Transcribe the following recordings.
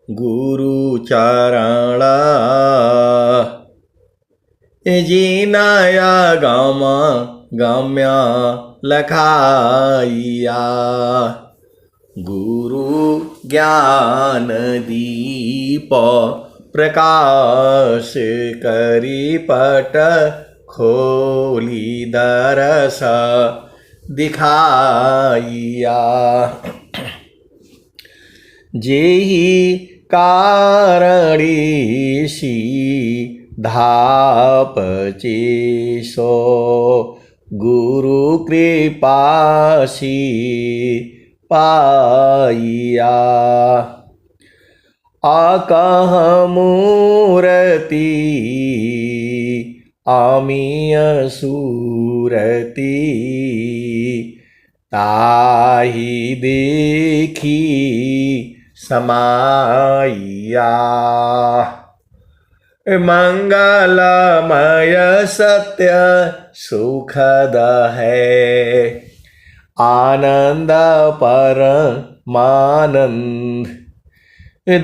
गुरु चरणा जीनाया गामा गम्या लखाइया गुरु ज्ञान दीप प्रकाश करी पट खोली दरस दिखाइया जेहि कारणी सी धाप चेसो गुरु कृपासी पाइया आकह मूरति आमिय सूरति ताहि देखी समाइया मंगलमय सत्य सुखद है आनंद परमानंद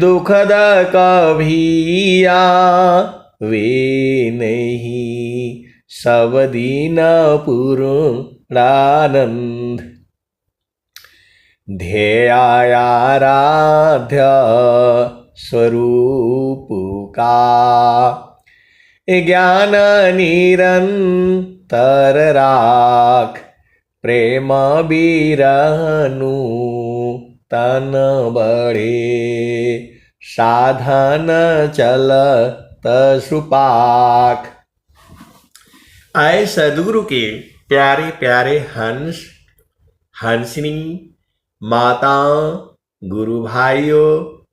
दुखद कभिया वे नहीं सब दीन पूर्णानंद ध्येयाराध्य स्वरूप का ज्ञान निरंतर राख प्रेम बिरहनु तन बढ़े साधन चलत सुपाख। आए सदगुरु के प्यारे प्यारे हंस हंसनी माताओं गुरु भाइयों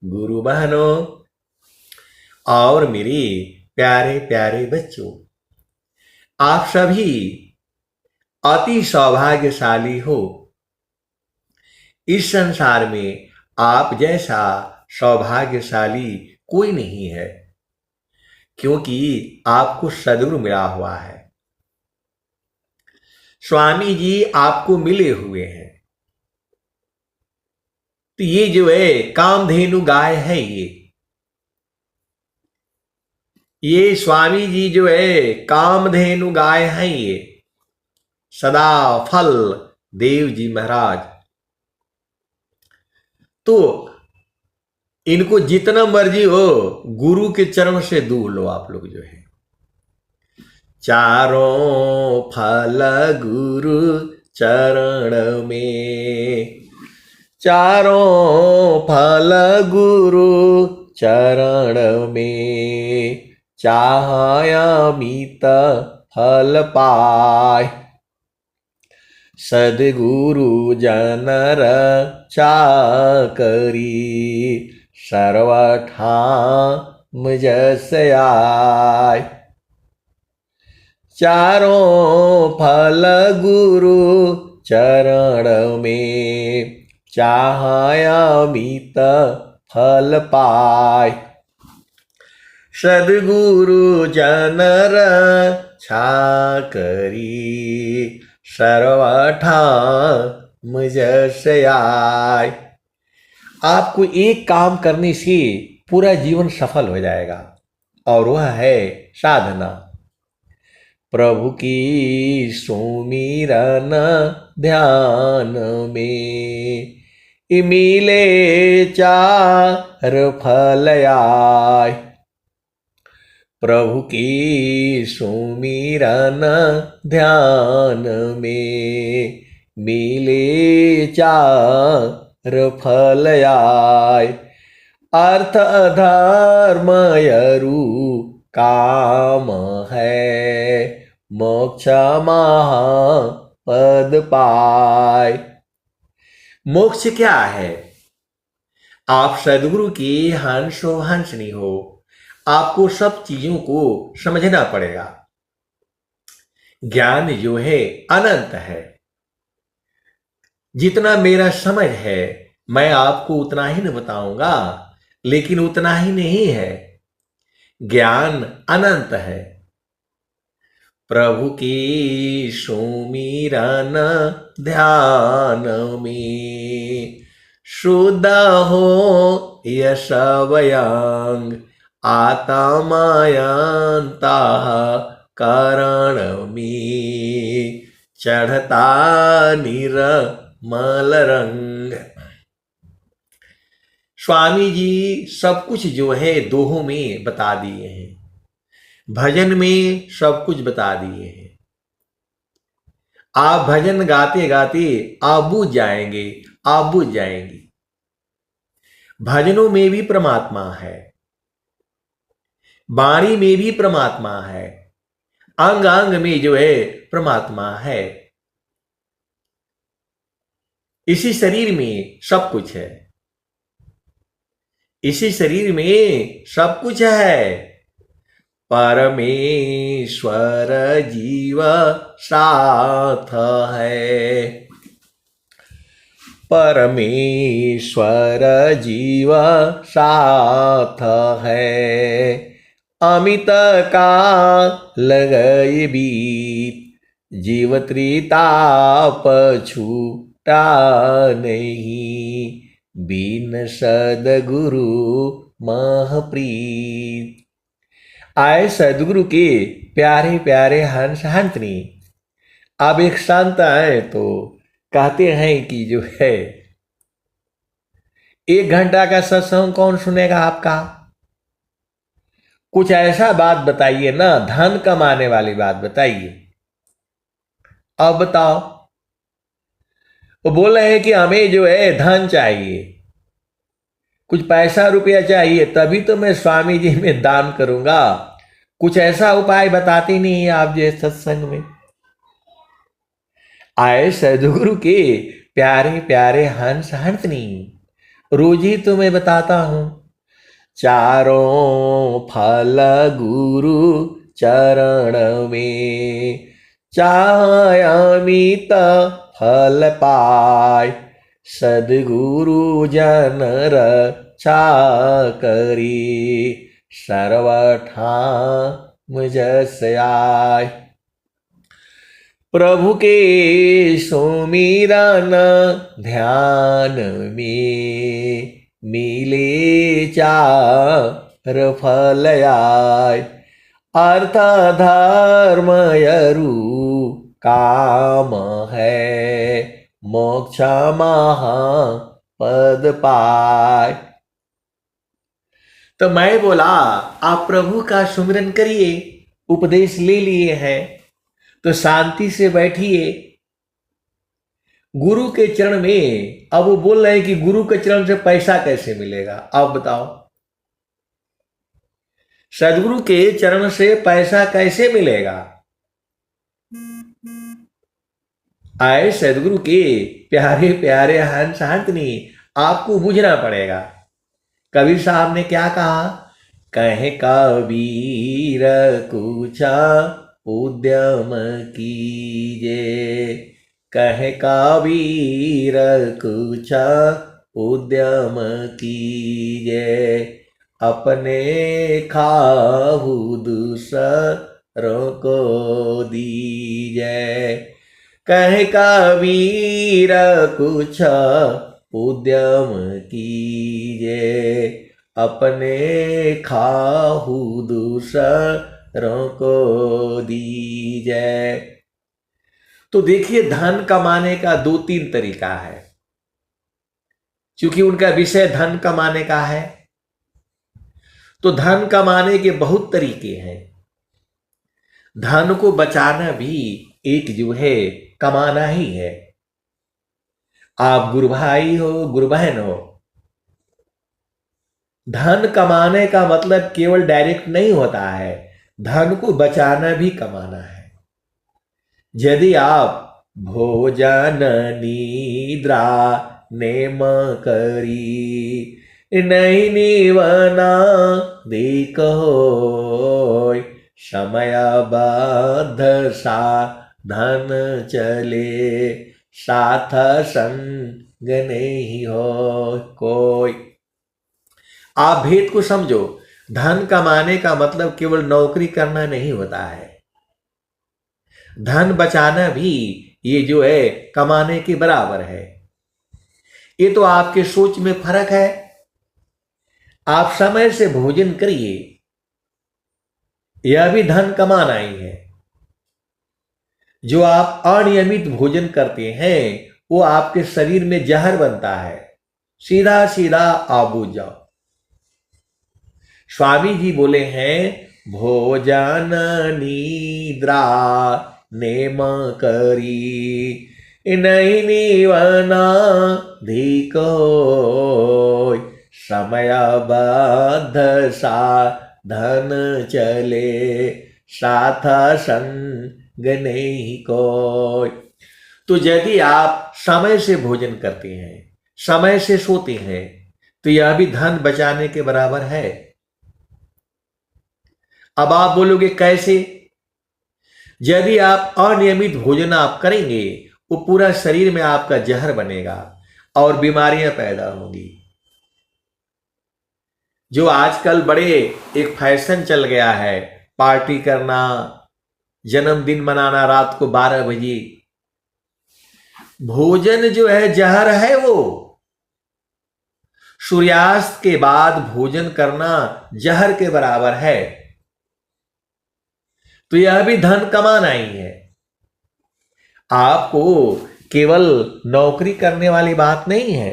गुरु बहनों और मेरे प्यारे प्यारे बच्चों, आप सभी अति सौभाग्यशाली हो। इस संसार में आप जैसा सौभाग्यशाली कोई नहीं है, क्योंकि आपको सद्गुरु मिला हुआ है। स्वामी जी आपको मिले हुए हैं। तो ये जो है कामधेनु गाय है, ये स्वामी जी जो है कामधेनु गाय है, ये सदा फल देव जी महाराज। तो इनको जितना मर्जी हो गुरु के चरण से दूर लो आप लोग जो है। चारों फल गुरु चरण में, चारों फल गुरु चरण में, चाहयामित फल पाय। सद्गुरु जनर चाकरी सर्वठाम जस आय। चारों फल गुरु चरण में, चाहयामित फल पाय। सद्गुरु जनर छाकरी सर्वठाम जस आय। आपको एक काम करने से पूरा जीवन सफल हो जाएगा, और वह है साधना। प्रभु की सुमिरन ध्यान में, मिले चार फल आय। प्रभु की सुमिरन ध्यान में, मिले चार फल आय। अर्थ धर्म यरु काम है, मोक्ष महापद पाय। मोक्ष क्या है? आप सद्गुरु की हंसो हंसनी हो, आपको सब चीजों को समझना पड़ेगा। ज्ञान जो है अनंत है। जितना मेरा समझ है मैं आपको उतना ही न बताऊंगा, लेकिन उतना ही नहीं है, ज्ञान अनंत है। प्रभु की सुमिरन ध्यान में, शुद्ध हो यशवयंग आत्मायंता कारण में चढ़ता निर्मल रंग। स्वामी जी सब कुछ जो है दोहों में बता दिए हैं, भजन में सब कुछ बता दिए हैं। आप भजन गाते गाते आप बुझ जाएंगे, आप बुझ जाएंगे। भजनों में भी परमात्मा है, वाणी में भी परमात्मा है, अंग अंग में जो है परमात्मा है। इसी शरीर में सब कुछ है, इसी शरीर में सब कुछ है। परमेश्वर जीव साथ है, परमेश्वर जीव साथ है। अमित का लगई बीत जीव त्रिताप छूटा नहीं, बिन सदगुरु महप्रीत। आए सदगुरु के प्यारे प्यारे हंस हंसनी। अब एक संत आए तो कहते हैं कि जो है 1 घंटा का सत्संग कौन सुनेगा आपका? कुछ ऐसा बात बताइए ना, धन कमाने वाली बात बताइए। अब बताओ। वो बोल रहे हैं कि हमें जो है धन चाहिए, कुछ पैसा रुपया चाहिए, तभी तो मैं स्वामी जी में दान करूंगा। कुछ ऐसा उपाय बताते नहीं है आप जो सत्संग में। आए सदगुरु के प्यारे प्यारे हंस हंसनी। रोज ही तो मैं बताता हूं, चारों फल गुरु चरण में, चाहे अमित फल पाय, सदगुरु जन रक्षा करी, सर्वठाम जस आय। प्रभु के सुमिरन ध्यान में, मिले चार फल आय, अर्थ धर्म यरु काम है, मोक्ष महा पद पाय। तो मैं बोला आप प्रभु का सुमिरन करिए, उपदेश ले लिए हैं तो शांति से बैठिए गुरु के चरण में। अब वो बोल रहे हैं कि गुरु के चरण से पैसा कैसे मिलेगा? आप बताओ, सदगुरु के चरण से पैसा कैसे मिलेगा? आए सदगुरु के प्यारे प्यारे हंस हंसनी, आपको बुझना पड़ेगा। कबीर साहब ने क्या कहा? कहे कबीर कुछ उद्यम कीजे, कहे कबीर कुछ उद्यम कीजे, अपने खाहु दूसरों को दीजे। कहे कबीर कुछ उद्यम कीजे, अपने खाहु दूसरों को दीजे। तो देखिए धन कमाने का 2-3 तरीका है, क्योंकि उनका विषय धन कमाने का है। तो धन कमाने के बहुत तरीके हैं। धन को बचाना भी एक जो है कमाना ही है। आप गुरु भाई हो, गुरु बहन हो, धन कमाने का मतलब केवल डायरेक्ट नहीं होता है, धन को बचाना भी कमाना है। यदि आप भोजन निद्रा नेम करी, नहीं निवना देखो, समय बद्ध साधन चले, साथ संग नहीं हो कोई। आप भेद को समझो। धन कमाने का मतलब केवल नौकरी करना नहीं होता है, धन बचाना भी ये जो है कमाने के बराबर है। ये तो आपके सोच में फर्क है। आप समय से भोजन करिए, यह भी धन कमाना ही है। जो आप अनियमित भोजन करते हैं वो आपके शरीर में जहर बनता है। सीधा सीधा आप बूझ जाओ। स्वामी जी बोले हैं, भोजन निद्रा नेम करी, नहीं निवना धिको, समय बद्ध साधन चले, साथ संग नहीं कोई। तो यदि आप समय से भोजन करते हैं, समय से सोते हैं, तो यह भी धन बचाने के बराबर है। अब आप बोलोगे कैसे? यदि आप अनियमित भोजन आप करेंगे, वो पूरा शरीर में आपका जहर बनेगा और बीमारियां पैदा होंगी। जो आजकल बड़े एक फैशन चल गया है, पार्टी करना, जन्मदिन मनाना रात को 12 बजे, भोजन जो है जहर है। वो सूर्यास्त के बाद भोजन करना जहर के बराबर है। तो यह भी धन कमाना ही है। आपको केवल नौकरी करने वाली बात नहीं है।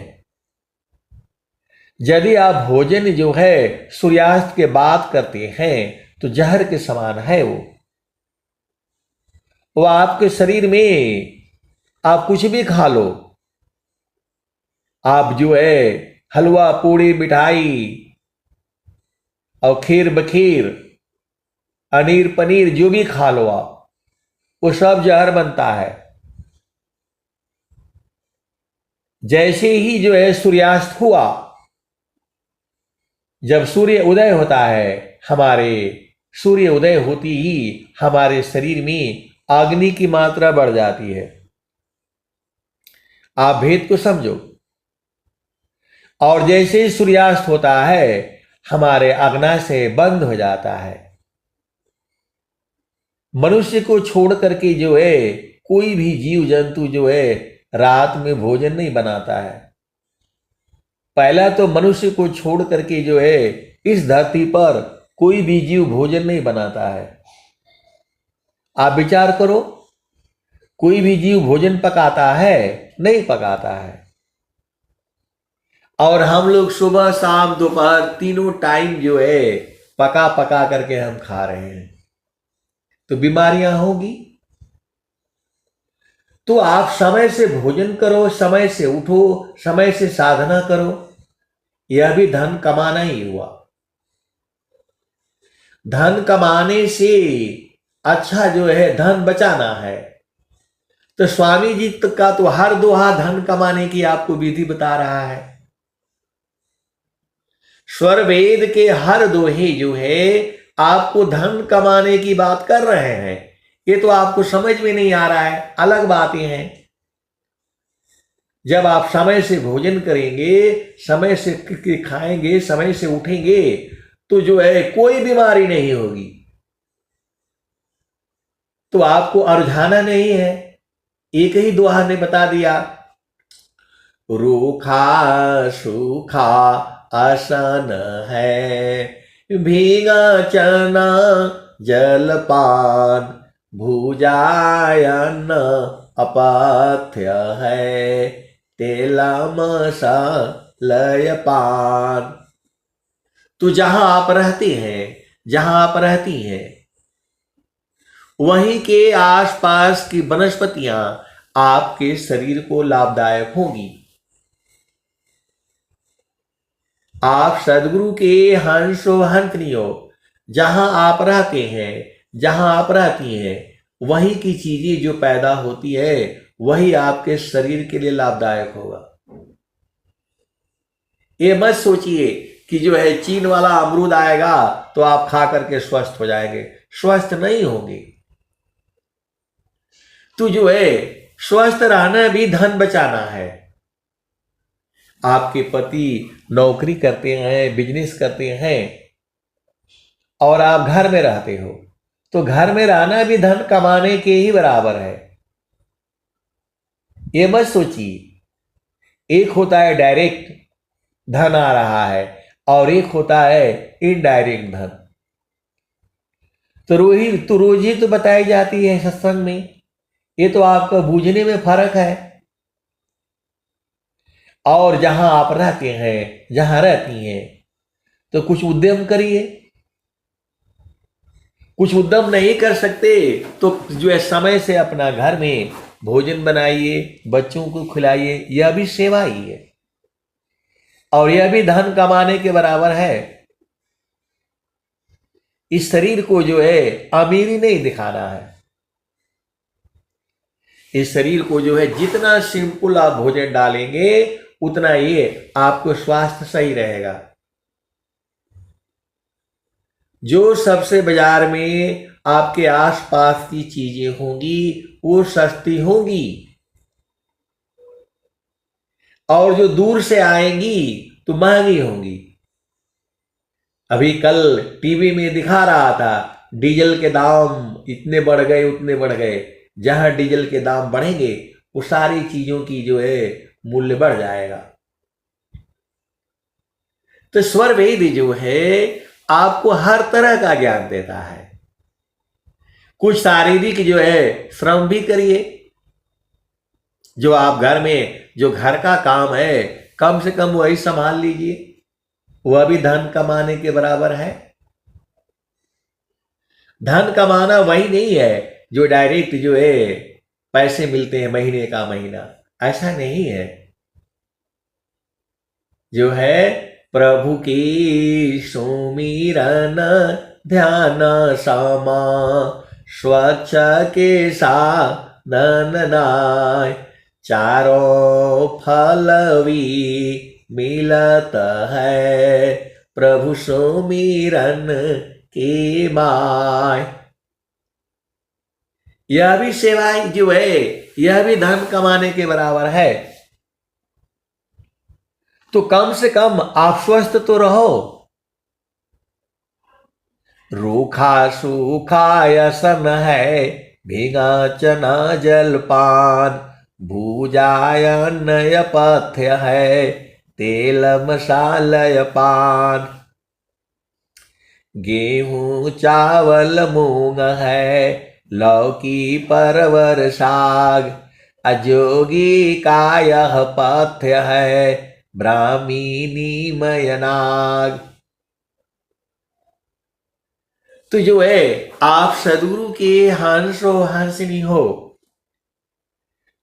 यदि आप भोजन जो है सूर्यास्त के बाद करते हैं तो जहर के समान है। वो आपके शरीर में, आप कुछ भी खा लो, आप जो है हलवा पूड़ी मिठाई और खीर बखीर अनीर पनीर जो भी खा लो आप, वो सब जहर बनता है। जैसे ही जो है सूर्यास्त हुआ, जब सूर्य उदय होता है, हमारे सूर्य उदय होती ही हमारे शरीर में अग्नि की मात्रा बढ़ जाती है। आप भेद को समझो। और जैसे ही सूर्यास्त होता है, हमारे अग्नाशय बंद हो जाता है। मनुष्य को छोड़ करके जो है कोई भी जीव जंतु जो है रात में भोजन नहीं बनाता है। पहला तो मनुष्य को छोड़ करके जो है इस धरती पर कोई भी जीव भोजन नहीं बनाता है। आप विचार करो, कोई भी जीव भोजन पकाता है? नहीं पकाता है। और हम लोग सुबह शाम दोपहर तीनों टाइम जो है पका पका करके हम खा रहे हैं, तो बीमारियां होगी। तो आप समय से भोजन करो, समय से उठो, समय से साधना करो, यह भी धन कमाना ही हुआ। धन कमाने से अच्छा जो है धन बचाना है। तो स्वामी जी का तो हर दोहा धन कमाने की आपको विधि बता रहा है। स्वर वेद के हर दोहे जो है आपको धन कमाने की बात कर रहे हैं। ये तो आपको समझ में नहीं आ रहा है, अलग बातें हैं। जब आप समय से भोजन करेंगे, समय से खाएंगे, समय से उठेंगे, तो जो है कोई बीमारी नहीं होगी। तो आपको अरझाना नहीं है। एक ही दोहा ने बता दिया, रूखा सूखा आसन है, भीगा चना जलपान, भुजायन अपथ्य है, तेला मसालय पान। तो जहां आप रहते हैं, जहां आप रहती हैं, वहीं के आसपास की वनस्पतियां आपके शरीर को लाभदायक होंगी। आप सदगुरु के हंसो हंसनियो, जहां आप रहते हैं, जहां आप रहती हैं, वहीं की चीजें जो पैदा होती है वही आपके शरीर के लिए लाभदायक होगा। ये मत सोचिए कि जो है चीन वाला अमरूद आएगा तो आप खा करके स्वस्थ हो जाएंगे। स्वस्थ नहीं होंगे। तो जो है स्वस्थ रहना भी धन बचाना है। आपके पति नौकरी करते हैं, बिजनेस करते हैं और आप घर में रहते हो, तो घर में रहना भी धन कमाने के ही बराबर है। ये मत सोचिए। एक होता है डायरेक्ट धन आ रहा है, और एक होता है इनडायरेक्ट धन। तो रोज ही तो बताई जाती है सत्संग में। ये तो आपका बूझने में फर्क है। और जहां आप रहते हैं, जहां रहती हैं, तो कुछ उद्यम करिए। कुछ उद्यम नहीं कर सकते तो जो है समय से अपना घर में भोजन बनाइए, बच्चों को खिलाइए, यह भी सेवा ही है और यह भी धन कमाने के बराबर है। इस शरीर को जो है अमीरी नहीं दिखाना है। इस शरीर को जो है जितना सिंपल आप भोजन डालेंगे उतना ये आपको स्वास्थ्य सही रहेगा। जो सबसे बाजार में आपके आसपास की चीजें होंगी वो सस्ती होंगी और जो दूर से आएंगी तो महंगी होंगी। अभी कल टीवी में दिखा रहा था डीजल के दाम इतने बढ़ गए, उतने बढ़ गए। जहां डीजल के दाम बढ़ेंगे वो सारी चीजों की जो है मूल्य बढ़ जाएगा। तो स्वर वेद जो है आपको हर तरह का ज्ञान देता है। कुछ शारीरिक जो है श्रम भी करिए। जो आप घर में जो घर का काम है कम से कम वही संभाल लीजिए, वह भी धन कमाने के बराबर है। धन कमाना वही नहीं है जो डायरेक्ट जो है पैसे मिलते हैं महीने का महीना, ऐसा नहीं है। जो है प्रभु की सुमिरन ध्यान समा स्वच्छ के साधन नाय चारों फल भी मिलत है प्रभु सुमिरन की माय। यह भी सेवाएं जो है यह भी धन कमाने के बराबर है। तो कम से कम आप स्वस्थ तो रहो। रूखा सूखा यसन है भीगा चना जलपान भूजायन पथ्य है तेल मसालय पान। गेहूं चावल मूंग है लौकी परवर साग अजोगी का यह पथ्य है ब्राह्मीनी मयनाग। तो जो है आप सदगुरु के हंसो हंसनी हो।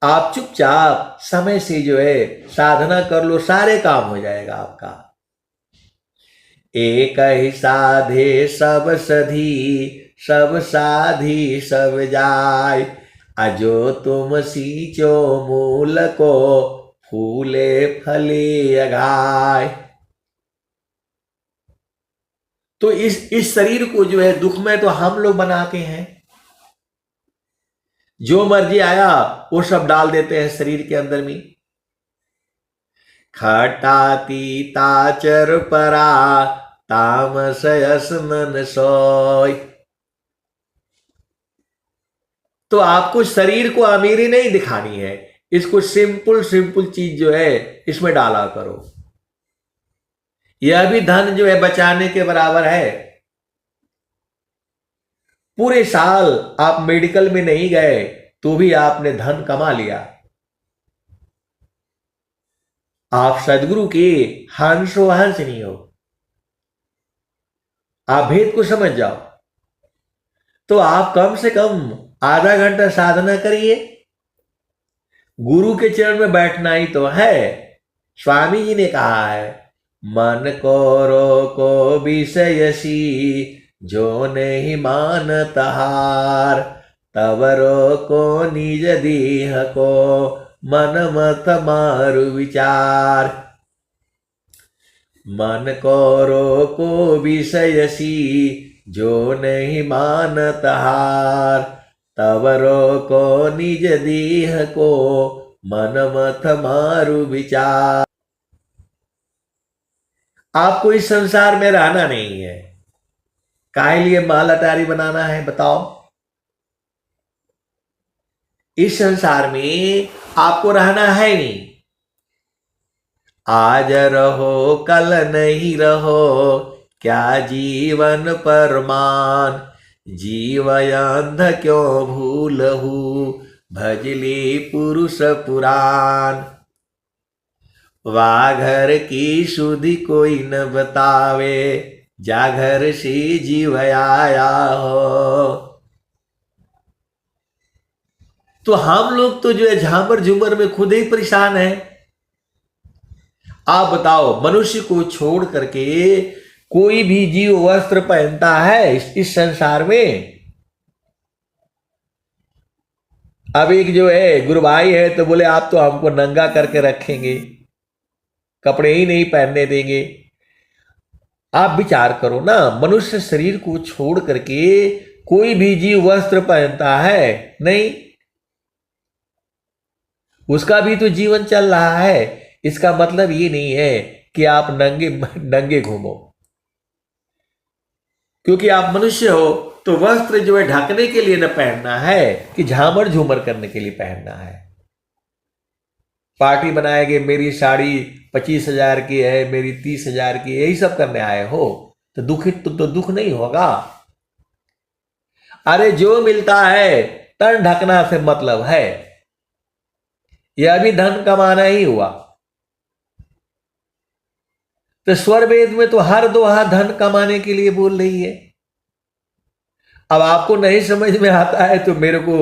आप चुपचाप समय से जो है साधना कर लो, सारे काम हो जाएगा आपका। एक ही साधे सब सधी सब साधी सब जाय अजो तुम सींचो मूल को फूले फले अघाय। तो इस शरीर को जो है दुख में तो हम लोग बनाते हैं। जो मर्जी आया वो सब डाल देते हैं शरीर के अंदर में। खटा तीता चर परा तामस यसनन सोय। तो आपको शरीर को अमीरी नहीं दिखानी है, इसको सिंपल सिंपल चीज जो है इसमें डाला करो। यह भी धन जो है बचाने के बराबर है। पूरे साल आप मेडिकल में नहीं गए तो भी आपने धन कमा लिया। आप सदगुरु के हंसो हंस नहीं हो। आप भेद को समझ जाओ। तो आप कम से कम आधा घंटा साधना करिए। गुरु के चरण में बैठना ही तो है। स्वामी जी ने कहा है मन को रोको विषयसी जो नहीं मानत हार तब रोको निज देह को मन मत मारु विचार। मन को रोको विषयसी जो नहीं मानत हार तब रोको निज देह को मन मत मारु विचार। आपको इस संसार में रहना नहीं है, काहे लिए माल अटारी बनाना है बताओ। इस संसार में आपको रहना है नहीं। आज रहो कल नहीं रहो, क्या जीवन परमान। जीवय अंध क्यों भूलहु, भजली पुरुष पुराण। वाघर की सुधि कोई न बतावे, जागर से जीव आया हो। तो हम लोग तो जो है झामर झूमर में खुद ही परेशान है। आप बताओ, मनुष्य को छोड़ करके कोई भी जीव वस्त्र पहनता है इस संसार में? अब एक जो है गुरु भाई है तो बोले आप तो हमको नंगा करके रखेंगे, कपड़े ही नहीं पहनने देंगे। आप विचार करो ना, मनुष्य शरीर को छोड़ करके कोई भी जीव वस्त्र पहनता है? नहीं, उसका भी तो जीवन चल रहा है। इसका मतलब ये नहीं है कि आप नंगे नंगे घूमो। क्योंकि आप मनुष्य हो तो वस्त्र जो है ढकने के लिए न पहनना है कि झामर झूमर करने के लिए पहनना है। पार्टी बनाएंगे, मेरी साड़ी 25,000 की है, मेरी 30,000 की, यही सब करने आए हो तो दुखित तो दुख नहीं होगा। अरे जो मिलता है तन ढकना से मतलब है, यह भी धन कमाना ही हुआ। तो स्वर वेद में तो हर दोहा धन कमाने के लिए बोल रही है। अब आपको नहीं समझ में आता है तो मेरे को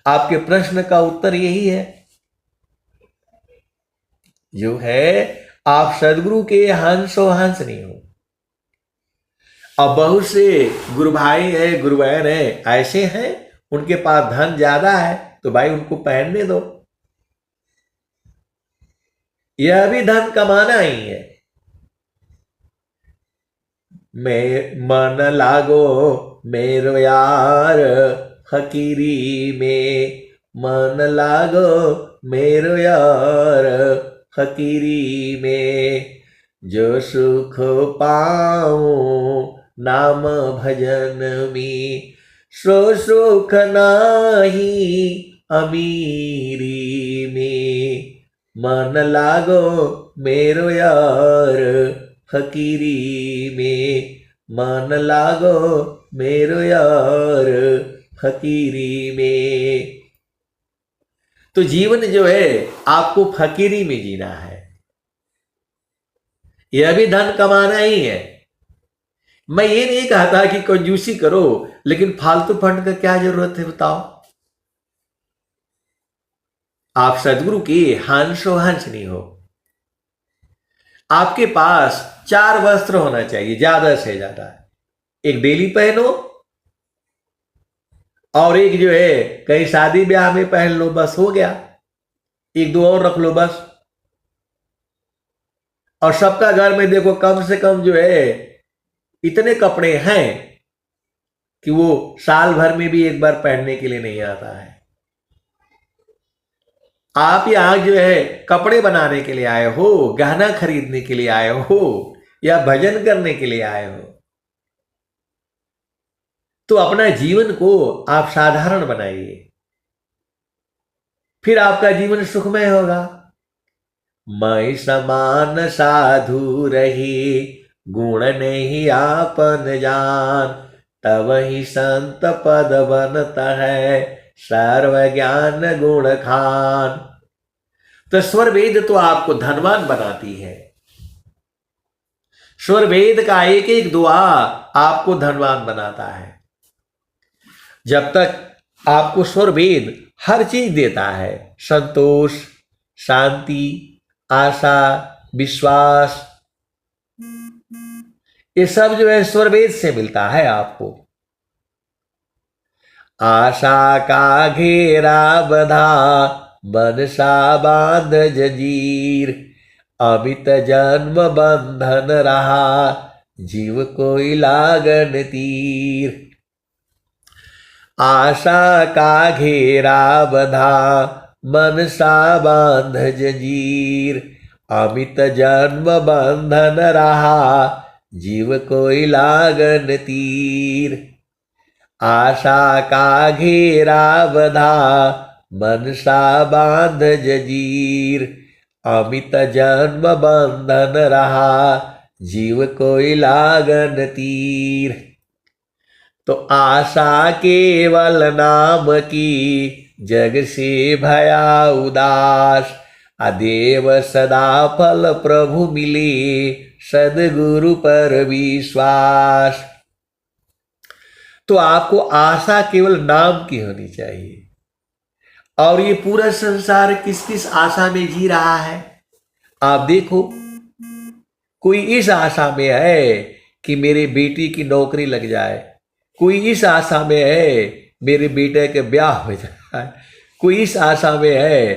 आपके प्रश्न का उत्तर यही है, जो है आप सदगुरु के हंसो हंस नहीं हो। अब बहुत से गुरु भाई है, गुरु बहन है, ऐसे हैं उनके पास धन ज्यादा है तो भाई उनको पहनने दो, यह भी धन कमाना ही है। मैं मन लागो मेरो यार फकीरी में, मन लागो मेरो यार फकीरी में। जो सुख पाऊं नाम भजन में, सो सुख नाही अमीरी में। मन लागो मेरो यार फकीरी में, मन लागो मेरो यार फकीरी में। तो जीवन जो है आपको फकीरी में जीना है, यह भी धन कमाना ही है। मैं ये नहीं कहता कि कंजूसी करो, लेकिन फालतू फंड का क्या जरूरत है बताओ। आप सदगुरु की हंसो हंस नहीं हो। आपके पास 4 वस्त्र होना चाहिए ज्यादा से ज्यादा। एक डेली पहनो, और एक जो है कहीं शादी ब्याह में पहन लो, बस हो गया। एक दो और रख लो बस। और सबका घर में देखो कम से कम जो है इतने कपड़े हैं कि वो साल भर में भी एक बार पहनने के लिए नहीं आता है। आप यहां जो है कपड़े बनाने के लिए आए हो, गहना खरीदने के लिए आए हो, या भजन करने के लिए आए हो, तो अपना जीवन को आप साधारण बनाइए, फिर आपका जीवन सुखमय होगा। मैं समान साधु रही, गुण नहीं आपन जान। तब ही संत पद बनता है, सर्व ज्ञान गुण खान। तो स्वर वेद तो आपको धनवान बनाती है। स्वर वेद का एक एक दुआ आपको धनवान बनाता है। जब तक आपको स्वर वेद हर चीज देता है, संतोष, शांति, आशा, विश्वास, ये सब जो है स्वर वेद से मिलता है आपको। आशा का घेरा बंधा, मनसा बांध जंजीर। अमित जन्म बंधन रहा, जीव कोई लागन तीर। आशा का घेरा बंधा, मनसा बांध जंजीर। अमित जन्म बंधन रहा, जीव कोई लागन तीर। आशा का घेरा बंधा, मनसा बांध जंजीर। अमित जन्म बंधन रहा, जीव कोई लागन तीर। तो आशा केवल नाम की, जग से भया उदास। अदेव सदा फल प्रभु मिले, सदगुरु पर विश्वास। तो आपको आशा केवल नाम की होनी चाहिए। और ये पूरा संसार किस किस आशा में जी रहा है? आप देखो, कोई इस आशा में है कि मेरे बेटी की नौकरी लग जाए, कोई इस आशा में है मेरे बेटे के ब्याह हो जाए, कोई इस आशा में है,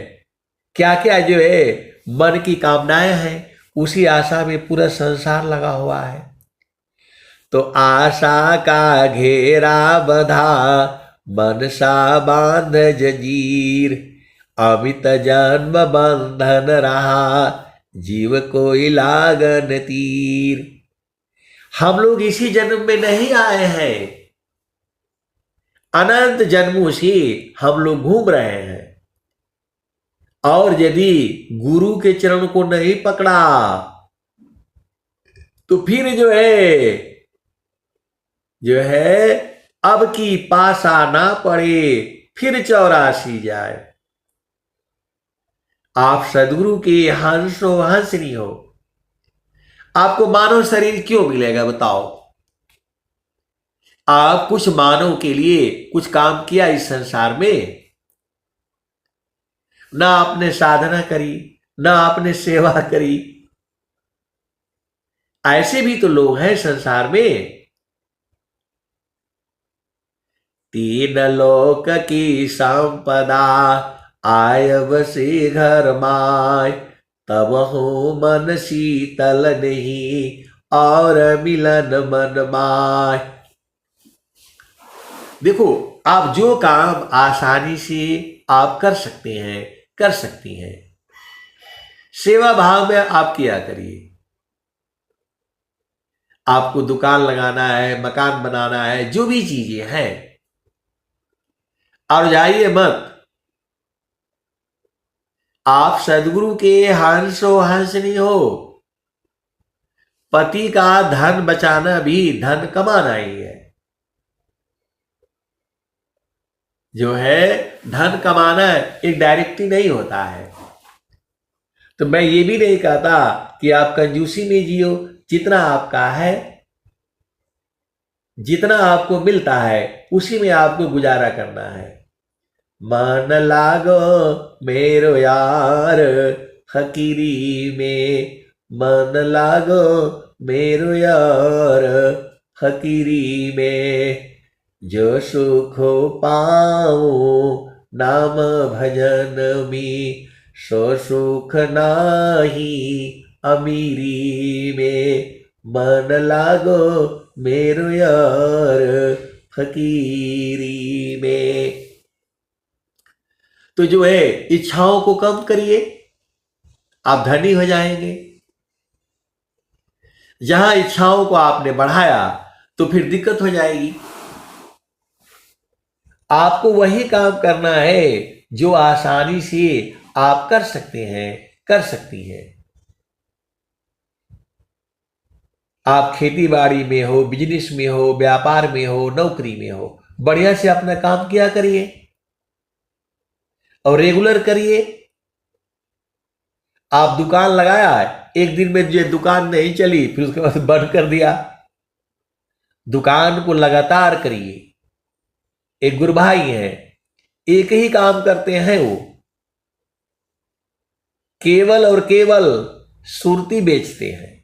क्या क्या जो है मन की कामनाएं हैं, उसी आशा में पूरा संसार लगा हुआ है। तो आशा का घेरा बंधा, मनसा बांध जंजीर। अमित जन्म बंधन रहा, जीव कोई लागन तीर। हम लोग इसी जन्म में नहीं आए हैं, अनंत जन्मों से हम लोग घूम रहे हैं। और यदि गुरु के चरण को नहीं पकड़ा तो फिर जो है अब की पासा ना पड़े, फिर 84 जाए। आप सदगुरु के हंसो हंसनी हो, आपको मानव शरीर क्यों मिलेगा बताओ? आप कुछ मानव के लिए कुछ काम किया इस संसार में? ना आपने साधना करी, ना आपने सेवा करी। ऐसे भी तो लोग हैं संसार में। तीन लोक की संपदा, आय बसे घर माय। तब हो मन शीतल नहीं, और मिलन मन माय। देखो, आप जो काम आसानी से आप कर सकते हैं, कर सकती हैं, सेवा भाव में आप किया करिए। आपको दुकान लगाना है, मकान बनाना है, जो भी चीजें हैं, और जाइए मत। आप सदगुरु के हंसो हंसनी हो। पति का धन बचाना भी धन कमाना ही है। जो है धन कमाना एक डायरेक्टली नहीं होता है। तो मैं ये भी नहीं कहता कि आप कंजूसी में जियो। जितना आपका है, जितना आपको मिलता है, उसी में आपको गुजारा करना है। मन लागो मेरो यार, फकीरी में। मन लागो मेरो यार, फकीरी में। जो सुख पाऊं नाम भजन में, सो सुख नाही अमीरी में। मन लागो मेरो यार, फकीरी में। तो जो है इच्छाओं को कम करिए, आप धनी हो जाएंगे। जहां इच्छाओं को आपने बढ़ाया तो फिर दिक्कत हो जाएगी। आपको वही काम करना है जो आसानी से आप कर सकते हैं, कर सकती हैं। आप खेती बाड़ी में हो, बिजनेस में हो, व्यापार में हो, नौकरी में हो, बढ़िया से अपना काम किया करिए और रेगुलर करिए। आप दुकान लगाया, एक दिन में जो दुकान नहीं चली, फिर उसके बाद बंद कर दिया। दुकान को लगातार करिए। एक गुरु भाई है, एक ही काम करते हैं, वो केवल और केवल सुरती बेचते हैं।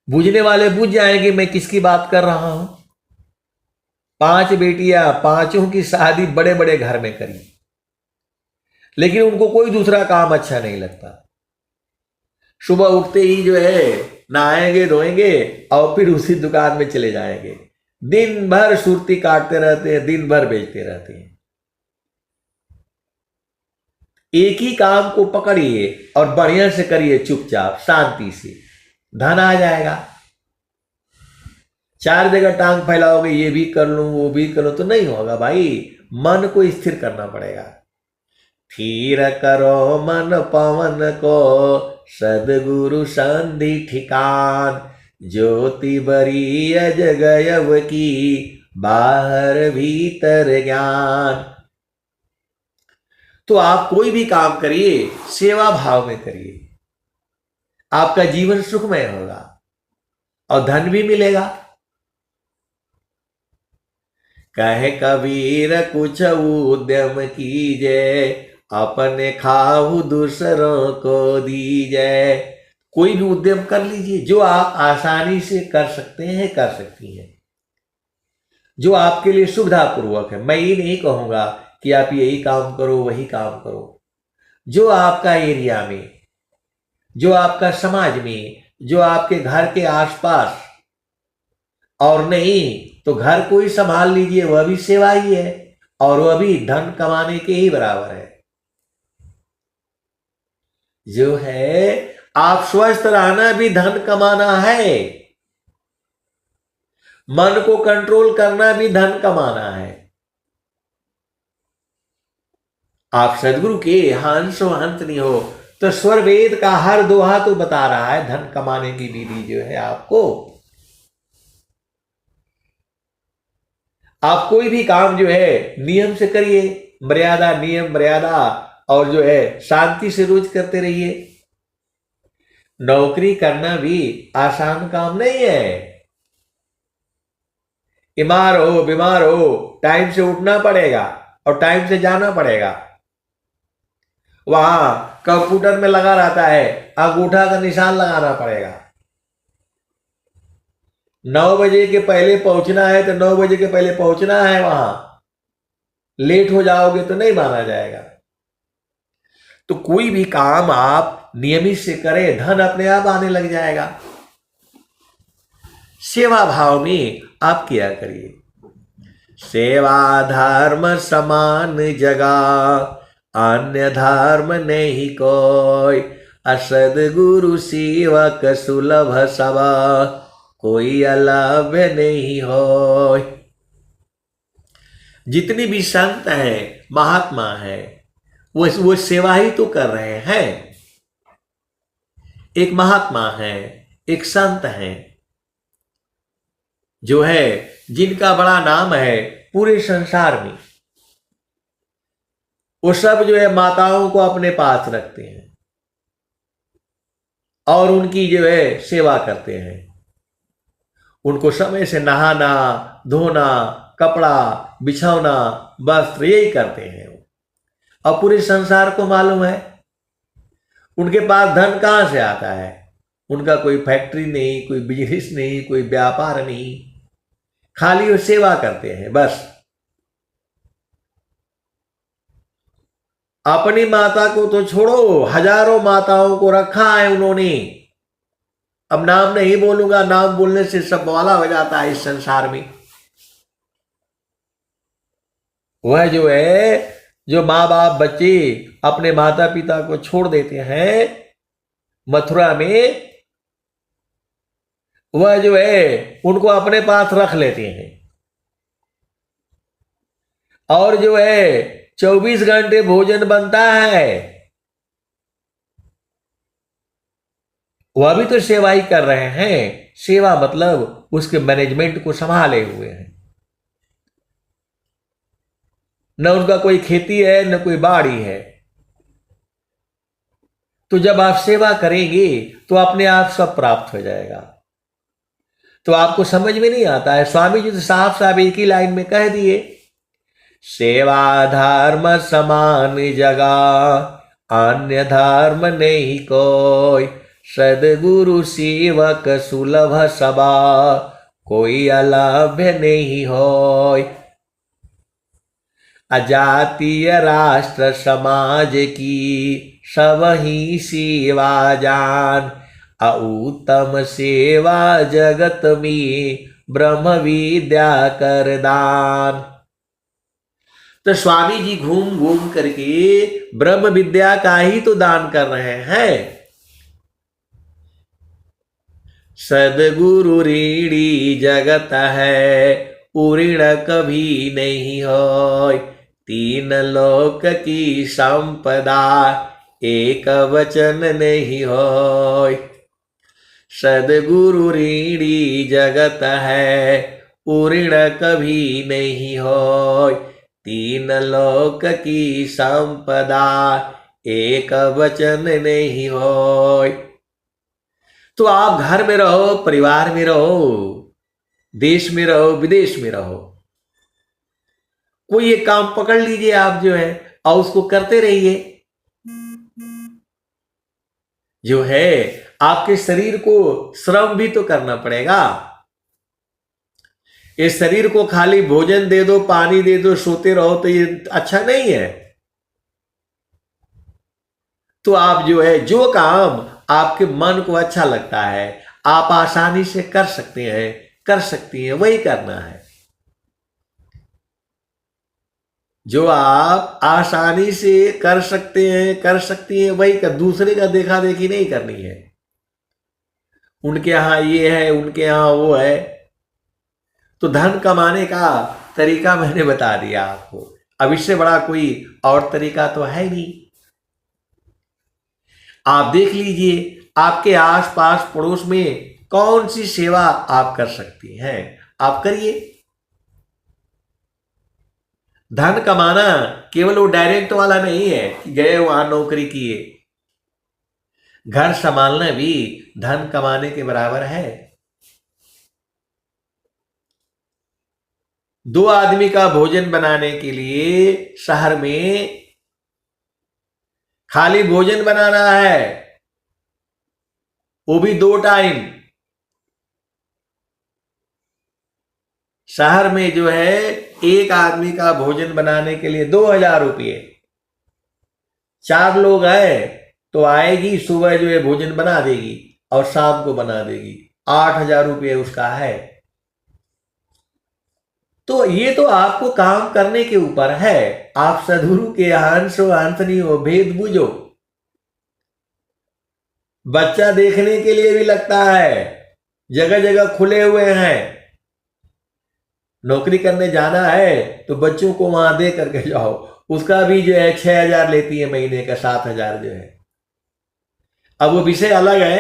बुझने वाले बुझ जाएंगे मैं किसकी बात कर रहा हूं। 5 बेटियां, पांचों की शादी बड़े बड़े घर में करी, लेकिन उनको कोई दूसरा काम अच्छा नहीं लगता। सुबह उठते ही जो है नहाएंगे धोएंगे और फिर उसी दुकान में चले जाएंगे। दिन भर सुरती काटते रहते हैं, दिन भर बेचते रहते हैं। एक ही काम को पकड़िए और बढ़िया से करिए, चुपचाप शांति से, धन आ जाएगा। 4 जगह टांग फैलाओगे, ये भी कर लूं वो भी कर लूं, तो नहीं होगा भाई। मन को स्थिर करना पड़ेगा। थीर करो मन पवन को, सदगुरु संधि ठिकान। ज्योति बरी अजगयब की, बाहर भीतर ज्ञान। तो आप कोई भी काम करिए, सेवा भाव में करिए, आपका जीवन सुखमय होगा और धन भी मिलेगा। कहे कबीर कुछ उद्यम कीजे, अपने खाऊ दूसरों को दीजे। कोई भी उद्यम कर लीजिए, जो आप आसानी से कर सकते हैं, कर सकती हैं, जो आपके लिए सुविधापूर्वक है। मैं ये नहीं कहूंगा कि आप यही काम करो, वही काम करो। जो आपका एरिया में, जो आपका समाज में, जो आपके घर के आसपास, और नहीं तो घर को ही संभाल लीजिए, वह भी सेवा ही है और वह भी धन कमाने के ही बराबर है। जो है आप स्वस्थ रहना भी धन कमाना है, मन को कंट्रोल करना भी धन कमाना है। आप सदगुरु के हंस हो हंस नहीं हो, तो स्वर वेद का हर दोहा तो बता रहा है धन कमाने की विधि जो है आपको। आप कोई भी काम जो है नियम से करिए, मर्यादा, नियम, मर्यादा, और जो है शांति से रोज करते रहिए। नौकरी करना भी आसान काम नहीं है। बीमार हो टाइम से उठना पड़ेगा और टाइम से जाना पड़ेगा। वहां कंप्यूटर में लगा रहता है, अंगूठा का निशान लगाना पड़ेगा। 9 बजे के पहले पहुंचना है तो 9 बजे के पहले पहुंचना है वहां। लेट हो जाओगे तो नहीं माना जाएगा। तो कोई भी काम आप नियमित से करें, धन अपने आप आने लग जाएगा। सेवा भाव में आप किया करिए। सेवा धर्म समान जगा, अन्य धर्म नहीं कोई। असद गुरु सेवक सुलभ सवा, कोई अलभ्य नहीं हो। जितने भी संत हैं, महात्मा हैं, वो सेवा ही तो कर रहे हैं। एक महात्मा है, एक संत है, जो है जिनका बड़ा नाम है पूरे संसार में। वो सब जो है माताओं को अपने पास रखते हैं और उनकी जो है सेवा करते हैं। उनको समय से नहाना, धोना, कपड़ा बिछाना, वस्त्र यही करते हैं। और पूरे संसार को मालूम है उनके पास धन कहां से आता है। उनका कोई फैक्ट्री नहीं, कोई बिजनेस नहीं, कोई व्यापार नहीं, खाली वो सेवा करते हैं बस। अपनी माता को तो छोड़ो, हजारों माताओं को रखा है उन्होंने। अब नाम नहीं बोलूंगा, नाम बोलने से सब बवाला हो जाता है इस संसार में। वह जो है, जो माँ बाप बच्चे अपने माता पिता को छोड़ देते हैं मथुरा में, वह जो है उनको अपने पास रख लेते हैं और जो है 24 घंटे भोजन बनता है। वह भी तो सेवा ही कर रहे हैं। सेवा मतलब उसके मैनेजमेंट को संभाले हुए हैं। न उनका कोई खेती है, न कोई बाड़ी है। तो जब आप सेवा करेंगे तो अपने आप सब प्राप्त हो जाएगा। तो आपको समझ में नहीं आता है। स्वामी जी तो साफ साफ एक ही लाइन में कह दिए, सेवा धर्म समान जगा, अन्य धर्म नहीं कोई। सदगुरु सेवक सुलभ सबा, कोई अलभ्य नहीं होय। अजातीय राष्ट्र समाज की सब ही सेवा जान, उत्तम सेवा जगत में ब्रह्म विद्या कर दान। तो स्वामी जी घूम घूम करके ब्रह्म विद्या का ही तो दान कर रहे हैं। सदगुरु ऋणी जगत है, ऋण कभी नहीं होय। तीन लोक की संपदा एक वचन नहीं होय। सदगुरु ऋणी जगत है उऋण कभी नहीं होय। तीन लोक की संपदा एक वचन नहीं होय। तो आप घर में रहो, परिवार में रहो, देश में रहो, विदेश में रहो, कोई एक काम पकड़ लीजिए आप जो है और उसको करते रहिए। जो है आपके शरीर को श्रम भी तो करना पड़ेगा। इस शरीर को खाली भोजन दे दो, पानी दे दो, सोते रहो तो ये अच्छा नहीं है। तो आप जो है जो काम आपके मन को अच्छा लगता है, आप आसानी से कर सकते हैं, कर सकती हैं, वही करना है। जो आप आसानी से कर सकते हैं, कर सकती हैं, वही कर। दूसरे का देखा देखी नहीं करनी है। उनके यहां ये है, उनके यहां वो है। तो धन कमाने का तरीका मैंने बता दिया आपको। अब इससे बड़ा कोई और तरीका तो है नहीं। आप देख लीजिए आपके आसपास पड़ोस में कौन सी सेवा आप कर सकती हैं, आप करिए। धन कमाना केवल वो डायरेक्ट वाला नहीं है कि गए वहां नौकरी किए। घर संभालना भी धन कमाने के बराबर है। दो आदमी का भोजन बनाने के लिए शहर में खाली भोजन बनाना है, वो भी 2 टाइम। शहर में जो है एक आदमी का भोजन बनाने के लिए 2000 रुपये। 4 लोग आए तो आएगी, सुबह जो है भोजन बना देगी और शाम को बना देगी। 8000 रुपये उसका है। तो ये तो आपको काम करने के ऊपर है। आप सदगुरु के अंश हो, अंश नहीं हो, भेद बुझो। बच्चा देखने के लिए भी लगता है, जगह जगह खुले हुए हैं। नौकरी करने जाना है तो बच्चों को वहां दे करके जाओ, उसका भी जो है 6000 लेती है महीने का, 7000 जो है। अब वो विषय अलग है,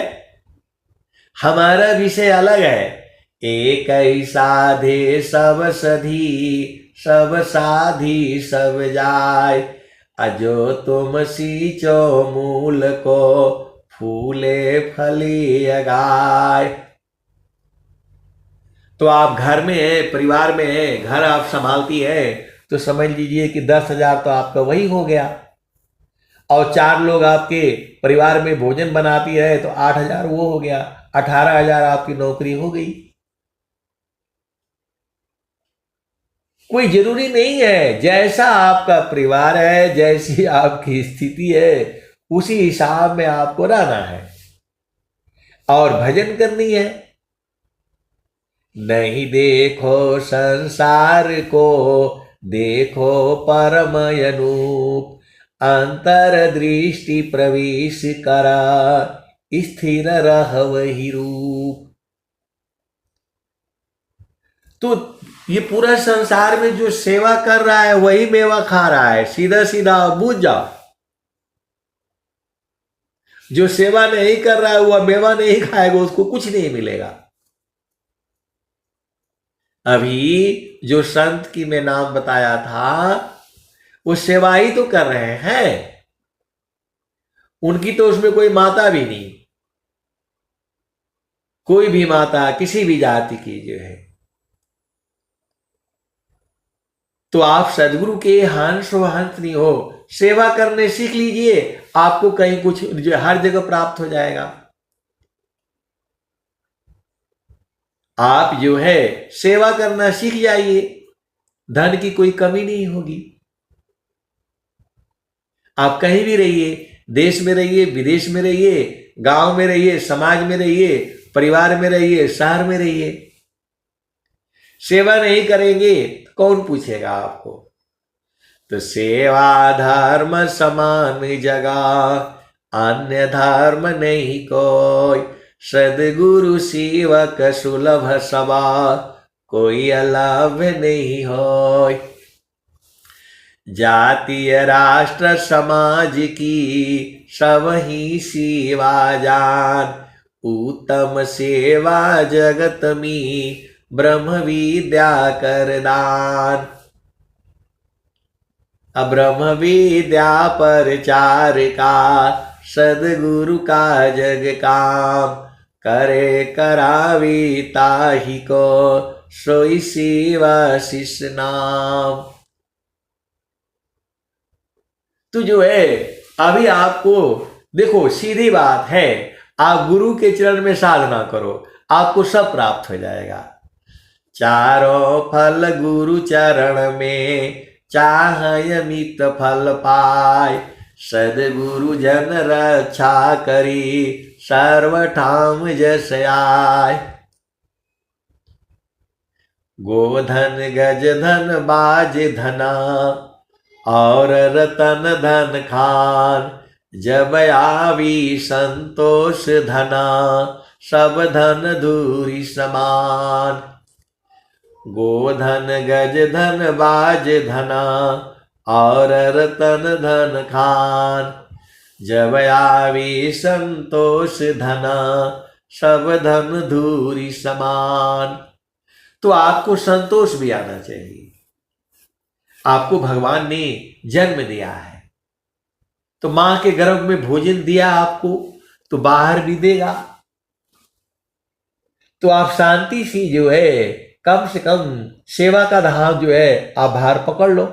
हमारा विषय अलग है। एक ही साधे सब सधी, सब साधी सब जाय। अजो तुम सींचो मूल को, फूले फली अगाय। तो आप घर में है, परिवार में है, घर आप संभालती है तो समझ लीजिए कि 10,000 तो आपका वही हो गया। और 4 लोग आपके परिवार में भोजन बनाती है तो 8,000 वो हो गया। 18,000 आपकी नौकरी हो गई। कोई जरूरी नहीं है, जैसा आपका परिवार है, जैसी आपकी स्थिति है, उसी हिसाब में आपको रहना है और भजन करनी है। नहीं देखो संसार को, देखो परम अनूप। अंतर दृष्टि प्रवेश करा, स्थिर रह वही रूप। तो ये पूरा संसार में जो सेवा कर रहा है वही मेवा खा रहा है। सीधा सीधा बूझ जाओ। जो सेवा नहीं कर रहा है वह मेवा नहीं खाएगा, उसको कुछ नहीं मिलेगा। अभी जो संत की मैं नाम बताया था वो सेवा ही तो कर रहे हैं। उनकी तो उसमें कोई माता भी नहीं, कोई भी माता किसी भी जाति की जो है। तो आप सदगुरु के हंस हो, हंस नहीं हो, सेवा करने सीख लीजिए। आपको कहीं कुछ जो हर जगह प्राप्त हो जाएगा। आप जो है सेवा करना सीख जाइए, धन की कोई कमी नहीं होगी। आप कहीं भी रहिए, देश में रहिए, विदेश में रहिए, गांव में रहिए, समाज में रहिए, परिवार में रहिए, शहर में रहिए, सेवा नहीं करेंगे कौन पूछेगा आपको। तो सेवा धर्म समान जगह, अन्य धर्म नहीं कोई। सदगुरु सेवक सुलभ सभा, कोई अलाभ नहीं होय। जातीय राष्ट्र समाज की सब ही सेवा जान, उत्तम सेवा जगत में ब्रह्म विद्या कर दान। ब्रह्म विद्या प्रचार का सदगुरु का जग काम, करे करावी ताही को सोई सेवा शिष्य नाम। तो जो है अभी आपको देखो सीधी बात है, आप गुरु के चरण में साधना करो, आपको सब प्राप्त हो जाएगा। चारों फल गुरु चरण में चाहय अमित फल पाय, सदगुरु जन रक्षा करी सर्व ठाम जस आय। गोधन गज धन बाज धना और रतन धन खान, जब आवी संतोष धना सब धन धूरी समान। गोधन गज धन बाज धना और रतन धन खान, जब आवी संतोष धना सब धन धूरी समान। तो आपको संतोष भी आना चाहिए। आपको भगवान ने जन्म दिया है तो मां के गर्भ में भोजन दिया आपको, तो बाहर भी देगा। तो आप शांति से जो है कम से कम सेवा का धाम जो है आप बाहर पकड़ लो।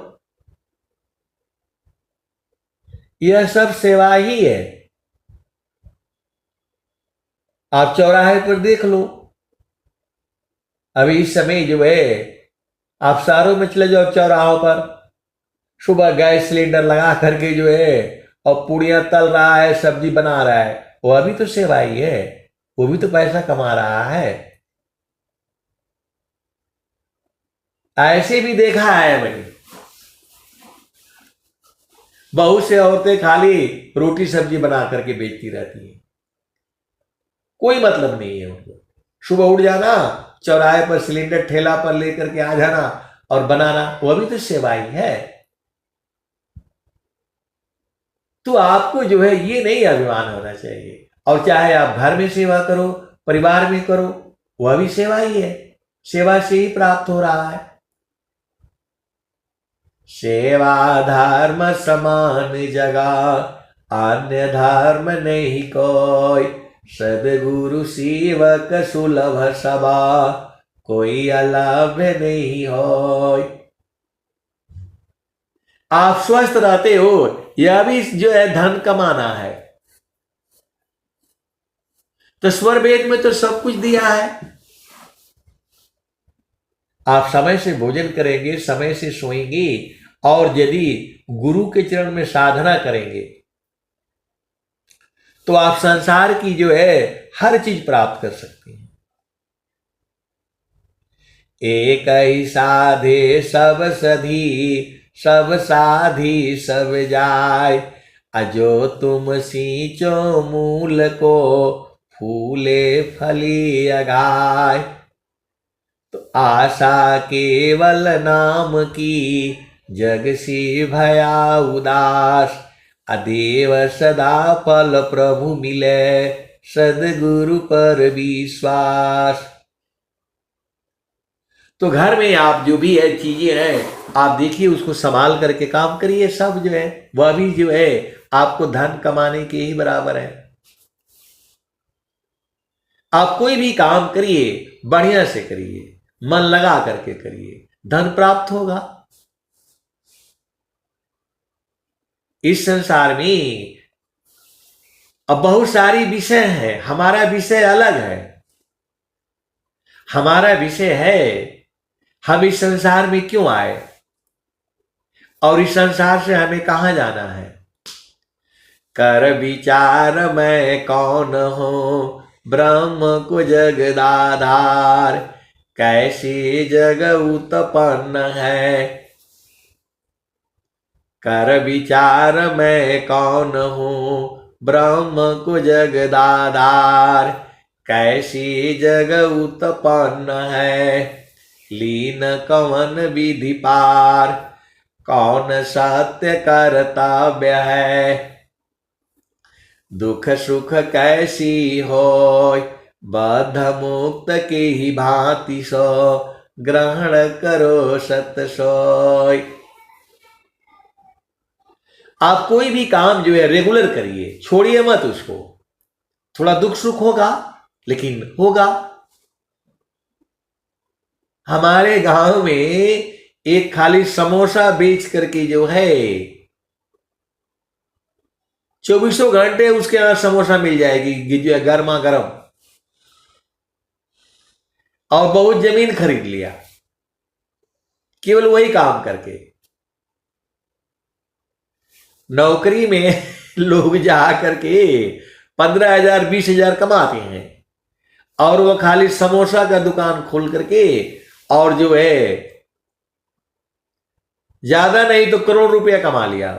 यह सब सेवा ही है। आप चौराहे पर देख लो, अभी इस समय जो है आप शहरों में चले जाओ चौराहों पर, सुबह गैस सिलेंडर लगा करके जो है और पूड़ियां तल रहा है, सब्जी बना रहा है, वह भी तो सेवा ही है, वो भी तो पैसा कमा रहा है। ऐसे भी देखा है मैंने, बहुत से औरतें खाली रोटी सब्जी बना करके बेचती रहती हैं, कोई मतलब नहीं है उनको। सुबह उठ जाना, चौराहे पर सिलेंडर ठेला पर लेकर के आ जाना और बनाना, वह भी तो सेवा ही है। तो आपको जो है ये नहीं अभिमान होना चाहिए। और चाहे आप घर में सेवा करो, परिवार में करो, वह भी सेवा ही है, सेवा से ही प्राप्त हो रहा है। सेवा धर्म समान जगा, अन्य धर्म नहीं कोई, सदगुरु सेवक सुलभ सभा, कोई अलभ्य नहीं होय। आप स्वस्थ रहते हो, यह भी जो है धन कमाना है। तो स्वर वेद में तो सब कुछ दिया है। आप समय से भोजन करेंगे, समय से सोएंगे, और यदि गुरु के चरण में साधना करेंगे तो आप संसार की जो है हर चीज प्राप्त कर सकते हैं। एक ही साधे सब सधी, सब साधी सब जाय, अजो तुम सींचो मूल को, फूले फली अगाय। तो आशा केवल नाम की, जग से भया उदास, अदेव सदा फल प्रभु मिले, सदगुरु पर विश्वास। तो घर में आप जो भी है चीजें हैं आप देखिए, उसको संभाल करके काम करिए, सब जो है वह भी जो है आपको धन कमाने के ही बराबर है। आप कोई भी काम करिए, बढ़िया से करिए, मन लगा करके करिए, धन प्राप्त होगा। इस संसार में अब बहुत सारी विषय हैं, हमारा विषय अलग है। हमारा विषय है हम इस संसार में क्यों आए और इस संसार से हमें कहां जाना है। कर विचार मैं कौन हूं, ब्रह्म को जगदाधार, कैसी जग उत्पन्न है। कर विचार मैं कौन हूं, ब्रह्म को जगदाधार, कैसी जग उत्पन्न है। लीन कवन विधि पार, कौन सत्य कर्तव्य है, दुख सुख कैसी होय, बद्ध मुक्त की ही भांति सो, ग्रहण करो सत सोय। आप कोई भी काम जो है रेगुलर करिए, छोड़िए मत उसको। थोड़ा दुख सुख होगा लेकिन होगा। हमारे गांव में एक खाली समोसा बेच करके जो है 24 घंटे उसके यहां समोसा मिल जाएगी जो है गर्मा गर्म, और बहुत जमीन खरीद लिया केवल वही काम करके। नौकरी में लोग जा करके 15,000 20,000 कमाते हैं, और वह खाली समोसा का दुकान खोल करके और जो है ज्यादा नहीं तो करोड़ रुपया कमा लिया।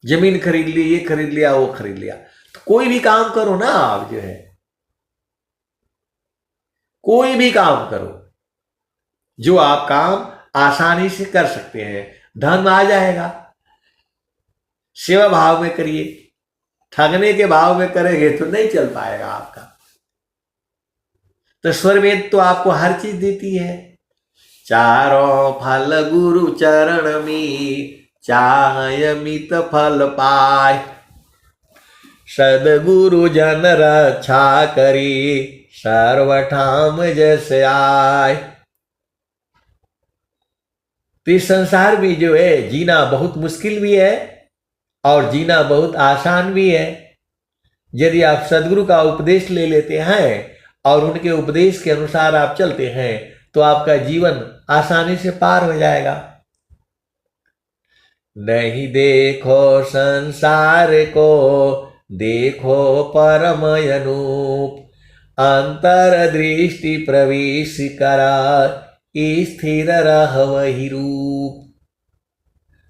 जमीन खरीद ली, ये खरीद लिया, वो खरीद लिया। तो कोई भी काम करो ना, आप जो है कोई भी काम करो जो आप काम आसानी से कर सकते हैं, धन आ जाएगा। सेवा भाव में करिए, ठगने के भाव में करेंगे तो नहीं चल पाएगा आपका। तो स्वरवेद तो आपको हर चीज देती है। चारों फल गुरु चरण में, चाह मित फल पाय, सदगुरु जन रक्षा करी, सर्वठाम जस आय। तो इस संसार में जो है जीना बहुत मुश्किल भी है और जीना बहुत आसान भी है। यदि आप सदगुरु का उपदेश ले लेते हैं और उनके उपदेश के अनुसार आप चलते हैं तो आपका जीवन आसानी से पार हो जाएगा। नहीं देखो संसार को, देखो परम अनूप, अंतर्दृष्टि प्रवेश करा, स्थिर रह वही रूप।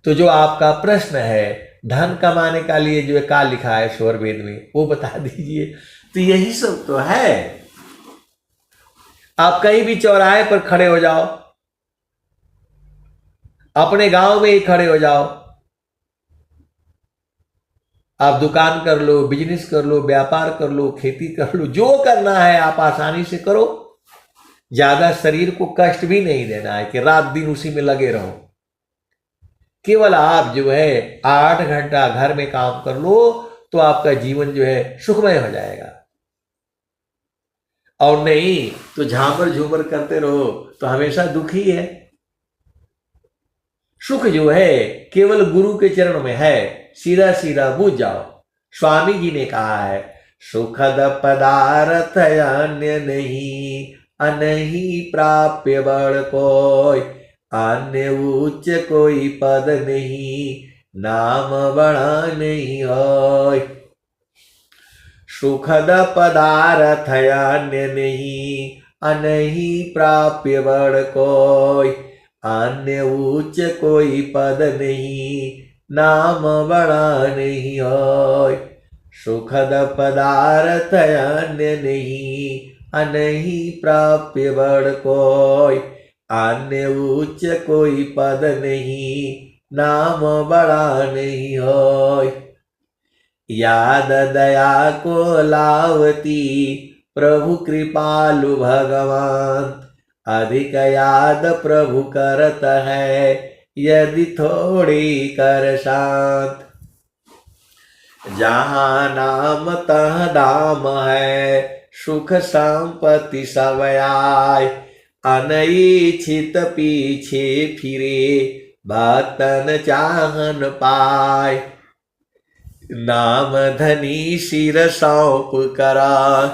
तो जो आपका प्रश्न है धन कमाने का लिए जो है क्या लिखा है स्वर वेद में, वो बता दीजिए। तो यही सब तो है। आप कहीं भी चौराहे पर खड़े हो जाओ, अपने गांव में ही खड़े हो जाओ, आप दुकान कर लो, बिजनेस कर लो, व्यापार कर लो, खेती कर लो, जो करना है आप आसानी से करो। ज्यादा शरीर को कष्ट भी नहीं देना है कि रात दिन उसी में लगे रहो। केवल आप जो है 8 घंटा घर में काम कर लो तो आपका जीवन जो है सुखमय हो जाएगा। और नहीं तो झामर झूमर करते रहो तो हमेशा दुखी है। सुख जो है केवल गुरु के चरण में है, सीधा सीधा बूझ जाओ। स्वामी जी ने कहा है, सुखद पदार्थ अन्य नहीं, अनहि प्राप्य बड़ कोय, अन्य उच्च कोई पद नहीं, नाम बड़ा नहीं होय। सुखद पदार्थ अन्य नहीं, अनहि प्राप्य बड़ कोय, अन्य उच्च कोई पद नहीं, नाम बड़ा नहीं होय। सुखद पदार्थ अन्य नहीं, अनहि प्राप्य बड़ कोय, अन्य उच्च कोई पद नहीं, नाम बड़ा नहीं होय। याद दया को लावती, प्रभु कृपालु भगवान, अधिक याद प्रभु करत है, यदि थोड़ी कर शांत। जहाँ नाम तह दाम है, सुख संपत्ति सब आय, अनइच्छित पीछे फिरे, भक्तन चाहन पाय। नाम धनी सिर सौंप करा,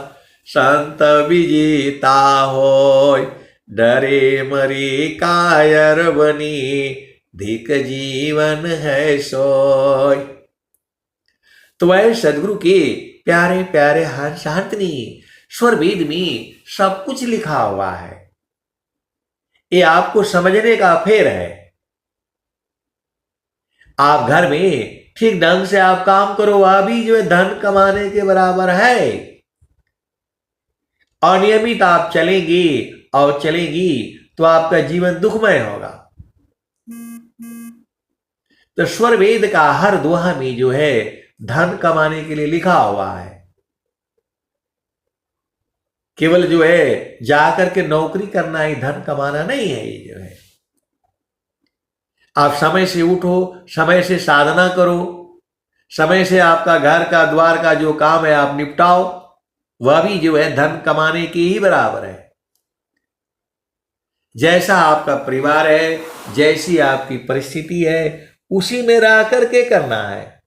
संत विजेता होय, डरे मरे कायर बनी, धिक जीवन है सोय। तो वह सदगुरु के प्यारे प्यारे हंसांतनी स्वर वेद में सब कुछ लिखा हुआ है। ये आपको समझने का फेर है। आप घर में ठीक ढंग से आप काम करो, वह भी जो है धन कमाने के बराबर है। अनियमित आप चलेंगी और चलेगी तो आपका जीवन दुखमय होगा। तो स्वर वेद का हर दोहा में जो है धन कमाने के लिए लिखा हुआ है। केवल जो है जाकर के नौकरी करना ही धन कमाना नहीं है। ये जो है आप समय से उठो, समय से साधना करो, समय से आपका घर का द्वार का जो काम है आप निपटाओ, वह भी जो है धन कमाने के ही बराबर है। जैसा आपका परिवार है, जैसी आपकी परिस्थिति है, उसी में रह करके करना है।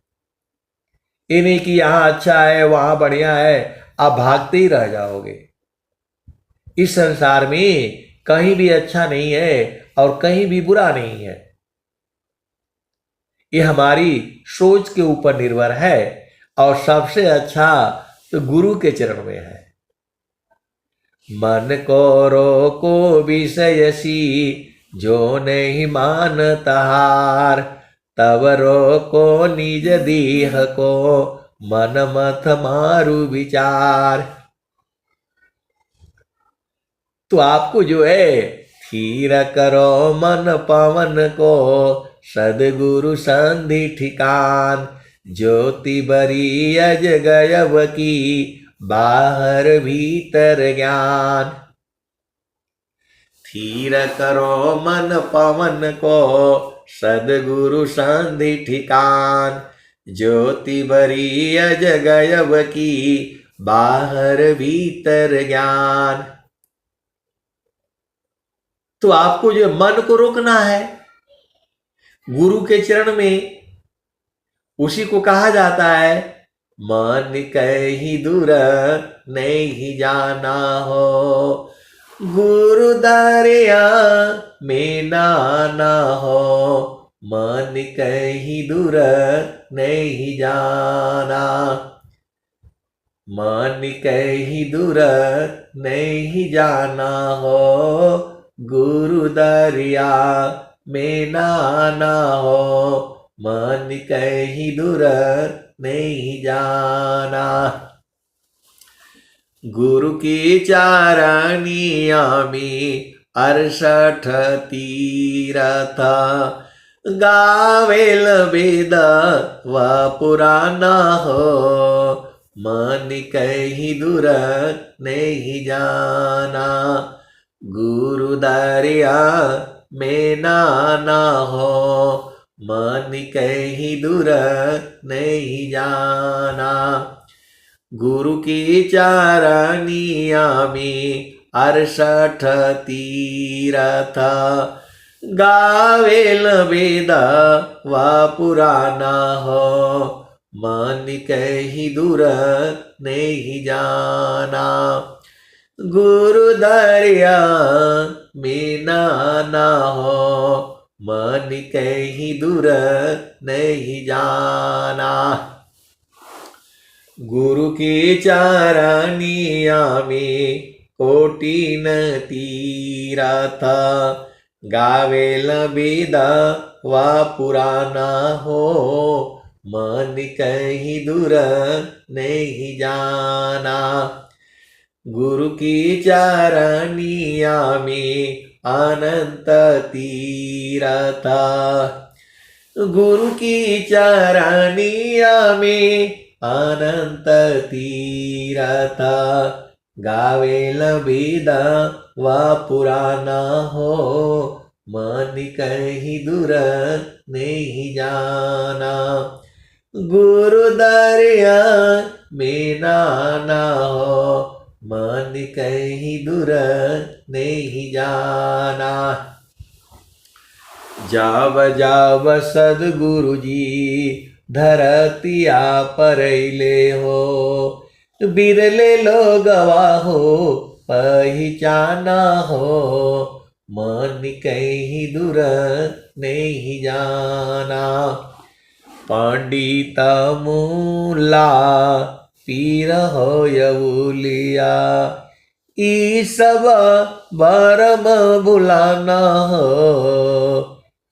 ये नहीं कि यहां अच्छा है वहां बढ़िया है, आप भागते ही रह जाओगे। इस संसार में कहीं भी अच्छा नहीं है और कहीं भी बुरा नहीं है। ये हमारी सोच के ऊपर निर्भर है और सबसे अच्छा तो गुरु के चरण में है। मन को रोको विषयसी जो नहीं मानता हार, तब रोको निज देह को मन मत मारू विचार। तो आपको जो है स्थिर करो मन पवन को, सदगुरु संधि ठिकान। ज्योति बरी अज गयब की, बाहर भीतर ज्ञान। स्थिर करो मन पवन को, सदगुरु संधि ठिकान। ज्योति बरी अज गयब की, बाहर भीतर ज्ञान। तो आपको जो मन को रोकना है गुरु के चरण में, उसी को कहा जाता है मन कहीं दूर नहीं जाना हो, गुरु दरिया में नाना हो। मन कहीं दूर नहीं जाना, मन कहीं दूर नहीं जाना हो, गुरु दरिया में नाना हो। मन कहीं दूर नहीं जाना। गुरु की चारनिया में 68 तीरथ, गावेल वेद व पुराना हो। मन कहीं दूर नहीं जाना, गुरु दरिया में नाना हो। मन कहीं दूर नहीं जाना। गुरु की चारनिया में 68 तीरथ, गावेल वेद व पुराना हो। मन कहीं दूर नहीं जाना, गुरु दरिया में नाना हो। मन कहीं दूर नहीं जाना। गुरु की चारनिया में कोटिन तीरथ, गावेल वेद व पुराना हो। मन कहीं दूर नहीं जाना। गुरु की चारनिया में अनंत तीरथ, गुरु की चारनिया में अनंत तीरथ, गावेल वेद व पुराना हो। मन कहीं दूर नहीं जाना, गुरु दरिया में नाना हो। मन कहीं दूर नहीं जाना। जाव जाव सदगुरु जी धरतिया परैले हो, बिरले लोगवा हो पहचाना हो। मन कहीं दूर नहीं जाना। पंडित मूला पीर हो यवुलिया, ई सब बरम भुलाना हो।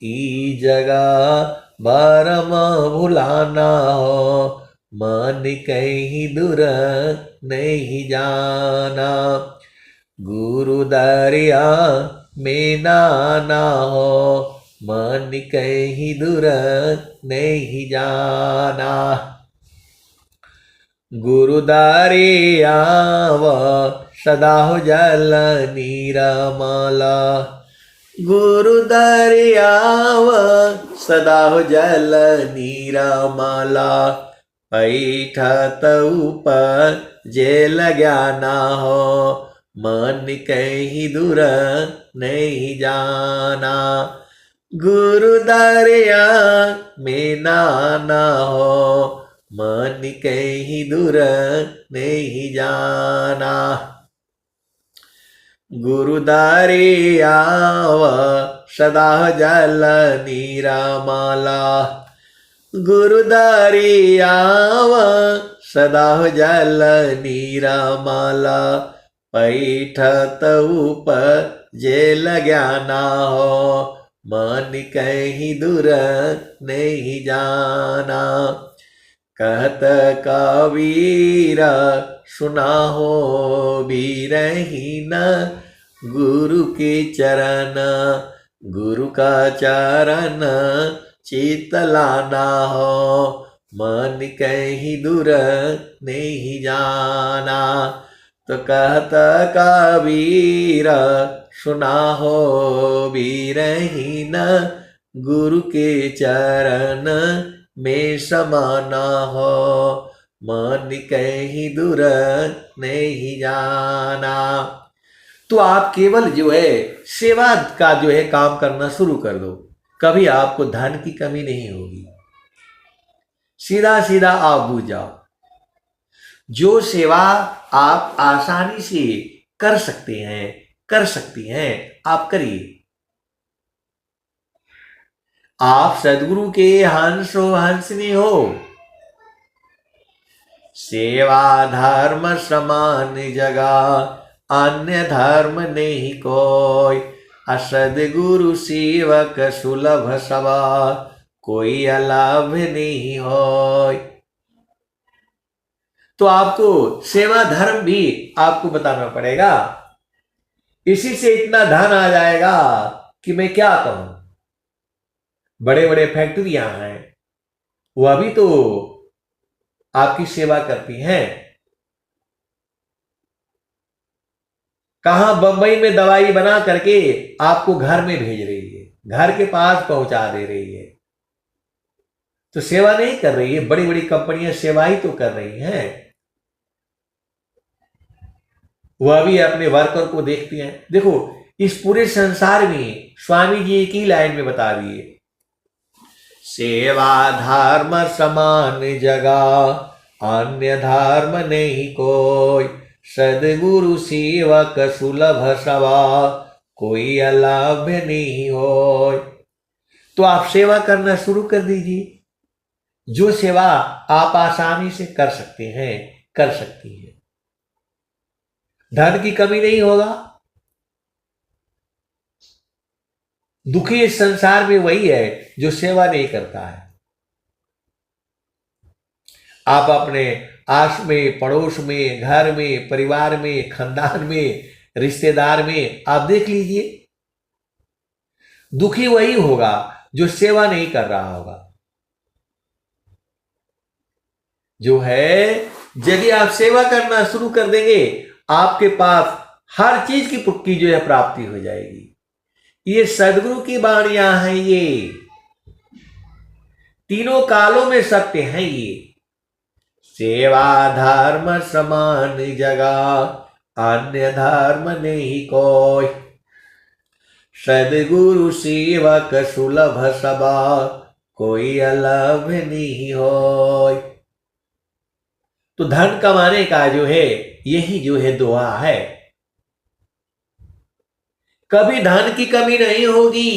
ई जगह बरम भुलाना हो। मन कहीं दूर नहीं जाना, गुरु दरिया में नाना हो। मन कहीं दूर नहीं जाना। गुरुदारे आव सदा हो जल नीरमाला। गुरुदारे आव सदा हो जल नीरमाला। पैठत ऊपर जेल ज्ञाना हो मन कहीं दूर नहीं जाना। गुरुदारिया में नाना हो मन कहीं दूर नहीं जाना। गुरुदारिया सदा जल नीरमाला। गुरुदारिया सदा जल नीरमाला। पैठत ऊपर जेल ज्ञाना हो मन कहीं दूर नहीं जाना। कहत कबीर सुना हो बीरहीन गुरु के चरण। गुरु का चरण चित लाना हो मन कहीं दूर नहीं जाना। तो कहत कबीर सुना हो बीरहीन गुरु के चरण में समाना हो मन कहीं दूर नहीं जाना। तो आप केवल जो है सेवा का जो है काम करना शुरू कर दो, कभी आपको धन की कमी नहीं होगी। सीधा सीधा आप बूझ जाओ। जो सेवा आप आसानी से कर सकते हैं, कर सकती हैं, आप करिए। आप सदगुरु के हंसो हंसनी हो। सेवा धर्म समान जगा अन्य धर्म नहीं कोई। असदगुरु सेवक सुलभ सवा कोई अलाभ नहीं होय। तो आपको सेवा धर्म भी आपको बताना पड़ेगा। इसी से इतना धन आ जाएगा कि मैं क्या कहूं। बड़े बड़े फैक्ट्रियां हैं, वह भी तो आपकी सेवा करती हैं। कहां बंबई में दवाई बना करके आपको घर में भेज रही है, घर के पास पहुंचा दे रही है। तो सेवा नहीं कर रही है, बड़ी बड़ी कंपनियां सेवा ही तो कर रही हैं। वह भी अपने वर्कर को देखती हैं। देखो, इस पूरे संसार में स्वामी जी एक ही लाइन में बता दिए, सेवा धर्म समान जगा अन्य धर्म नहीं कोई। सदगुरु सेवक सुलभ सवा कोई अलाभ नहीं हो। तो आप सेवा करना शुरू कर दीजिए। जो सेवा आप आसानी से कर सकते हैं, कर सकती हैं। धन की कमी नहीं होगा। दुखी इस संसार में वही है जो सेवा नहीं करता है। आप अपने आस में, पड़ोस में, घर में, परिवार में, खानदान में, रिश्तेदार में आप देख लीजिए, दुखी वही होगा जो सेवा नहीं कर रहा होगा। जो है, यदि आप सेवा करना शुरू कर देंगे, आपके पास हर चीज की जो है प्राप्ति हो जाएगी। ये सदगुरु की वाणियां हैं। ये तीनों कालों में सत्य हैं। ये सेवा धर्म समान जगा अन्य धर्म नहीं कोई। सदगुरु सेवक सुलभ सबा कोई अलाभ नहीं होय। तो धन कमाने का जो है यही जो है दुआ है। कभी धन की कमी नहीं होगी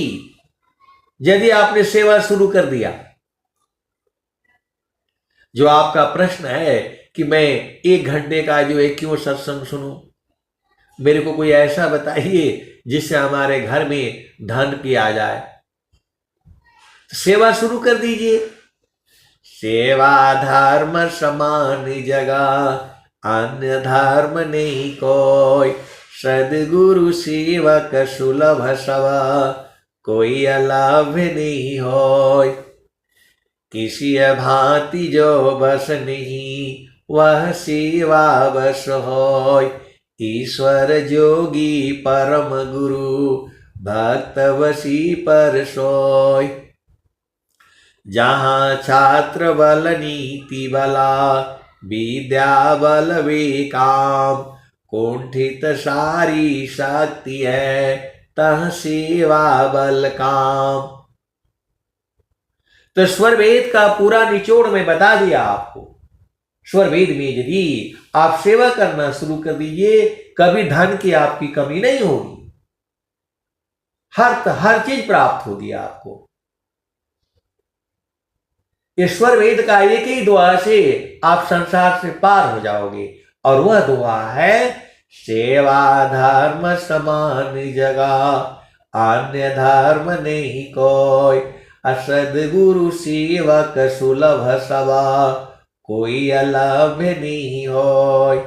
यदि आपने सेवा शुरू कर दिया। जो आपका प्रश्न है कि मैं 1 घंटे का जो है क्यों सत्संग सुनूं, मेरे को कोई ऐसा बताइए जिससे हमारे घर में धन की आ जाए। तो सेवा शुरू कर दीजिए। सेवा धर्म समान जगा अन्य धर्म नहीं कोई। सदगुरु सेवक सुलभ सवा कोई अलाभ्य नहीं होय। किसी भांति जो बस नहीं, वह सेवा बस होय। ईश्वर जोगी परम गुरु, भक्त वसी पर सोय। जहाँ छात्र बल नीति बला, विद्या बल विकाम। कुंठित सारी शक्ति है, तह सेवा बल काम। तो स्वर वेद का पूरा निचोड़ में बता दिया आपको। स्वर वेद में यदि आप सेवा करना शुरू कर दीजिए, कभी धन की आपकी कमी नहीं होगी। हर चीज प्राप्त होगी आपको। ईश्वर वेद का एक ही दुआ से आप संसार से पार हो जाओगे, और वह दुआ है सेवा धर्म समान जगह, अन्य धर्म नहीं कोई। असदगुरु सेवक सुलभ सभा, कोई अलभ्य नहीं होय।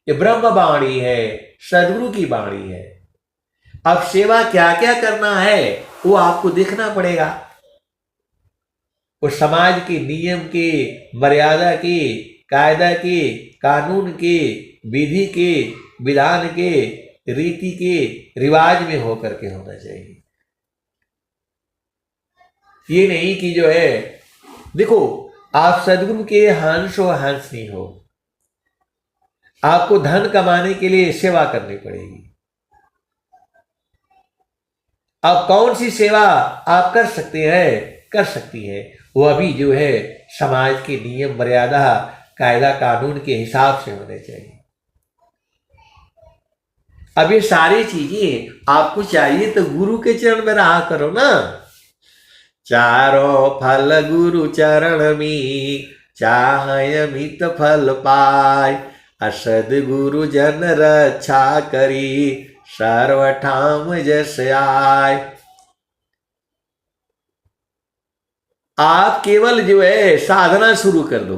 ये ब्रह्म वाणी है, सदगुरु की वाणी है। अब सेवा क्या क्या करना है वो आपको देखना पड़ेगा। उस समाज के नियम के, मर्यादा के, कायदा के, कानून के, विधि के, विधान के, रीति के, रिवाज में होकर के होना चाहिए। ये नहीं कि जो है, देखो आप सदगुरु के हंस हो, हंस नहीं हो। आपको धन कमाने के लिए सेवा करनी पड़ेगी। अब कौन सी सेवा आप कर सकते हैं, कर सकती है, वह भी जो है समाज के नियम, मर्यादा, कायदा, कानून के हिसाब से होने चाहिए। अब ये सारी चीजें आपको चाहिए तो गुरु के चरण में रहा करो ना। चारों फल गुरु चरण में, चाहे अमित फल पाय। असद गुरु जन रक्षा करी, सर्वठाम जस आय। आप केवल जो है साधना शुरू कर दो,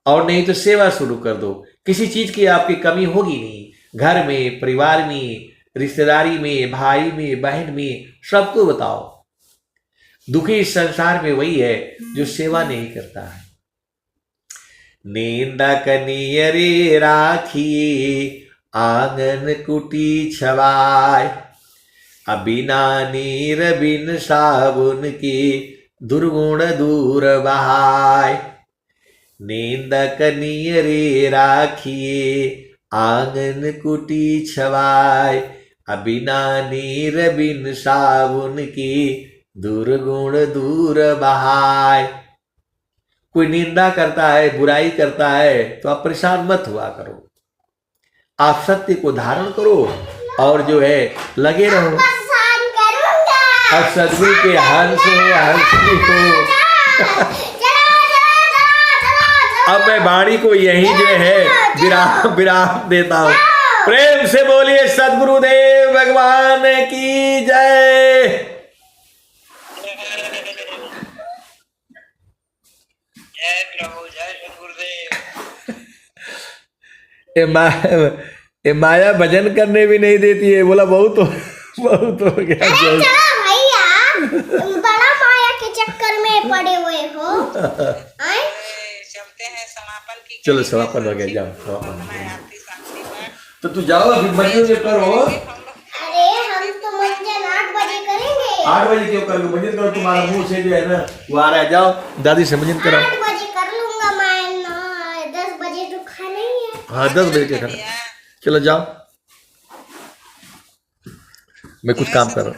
और नहीं तो सेवा शुरू कर दो। किसी चीज की आपकी कमी होगी नहीं। घर में, परिवार में, रिश्तेदारी में, भाई में, बहन में, सबको बताओ। दुखी इस संसार में वही है जो सेवा नहीं करता है। निंदक नियरे राखिए, आंगन कुटी छवाय। बिना नीर बिन साबुन की, दुर्गुण दूर बहाय। निंदक नियरे राखिए, आंगन कुटी छवाय। बिना नीर बिन साबुन की, दुर्गुण दूर बहाय। कोई निंदा करता है, बुराई करता है, तो आप परेशान मत हुआ करो। आप सत्य को धारण करो और जो है लगे रहो। अब सदगुरु के हंस हो, हंसनी हो। अब मैं वाणी को यही जो है विराम देता हूं। प्रेम से बोलिए सदगुरुदेव भगवान की जय। ये माया भजन करने भी नहीं देती है। बोला बहुत हो गया। बड़ा माया के चक्कर में पड़े हुए हो। चलते हैं समापन की। चलो समापन हो गया, जाओ। तो तू जाओ, अभी मंदिर करो। अरे हम तो मंजन 8 बजे करेंगे। 8 बजे क्यों करोगे? मंदिर करो, तुम्हारा मुंह से जो है ना वो आ रहा है। जाओ दादी से मंदिर करो। 8 बजे कर लूंगा मैं। 10 बजे तो खाना ही है। हाँ 10 बजे के खाना। चलो जाओ, मैं कुछ काम कर रहा हूँ।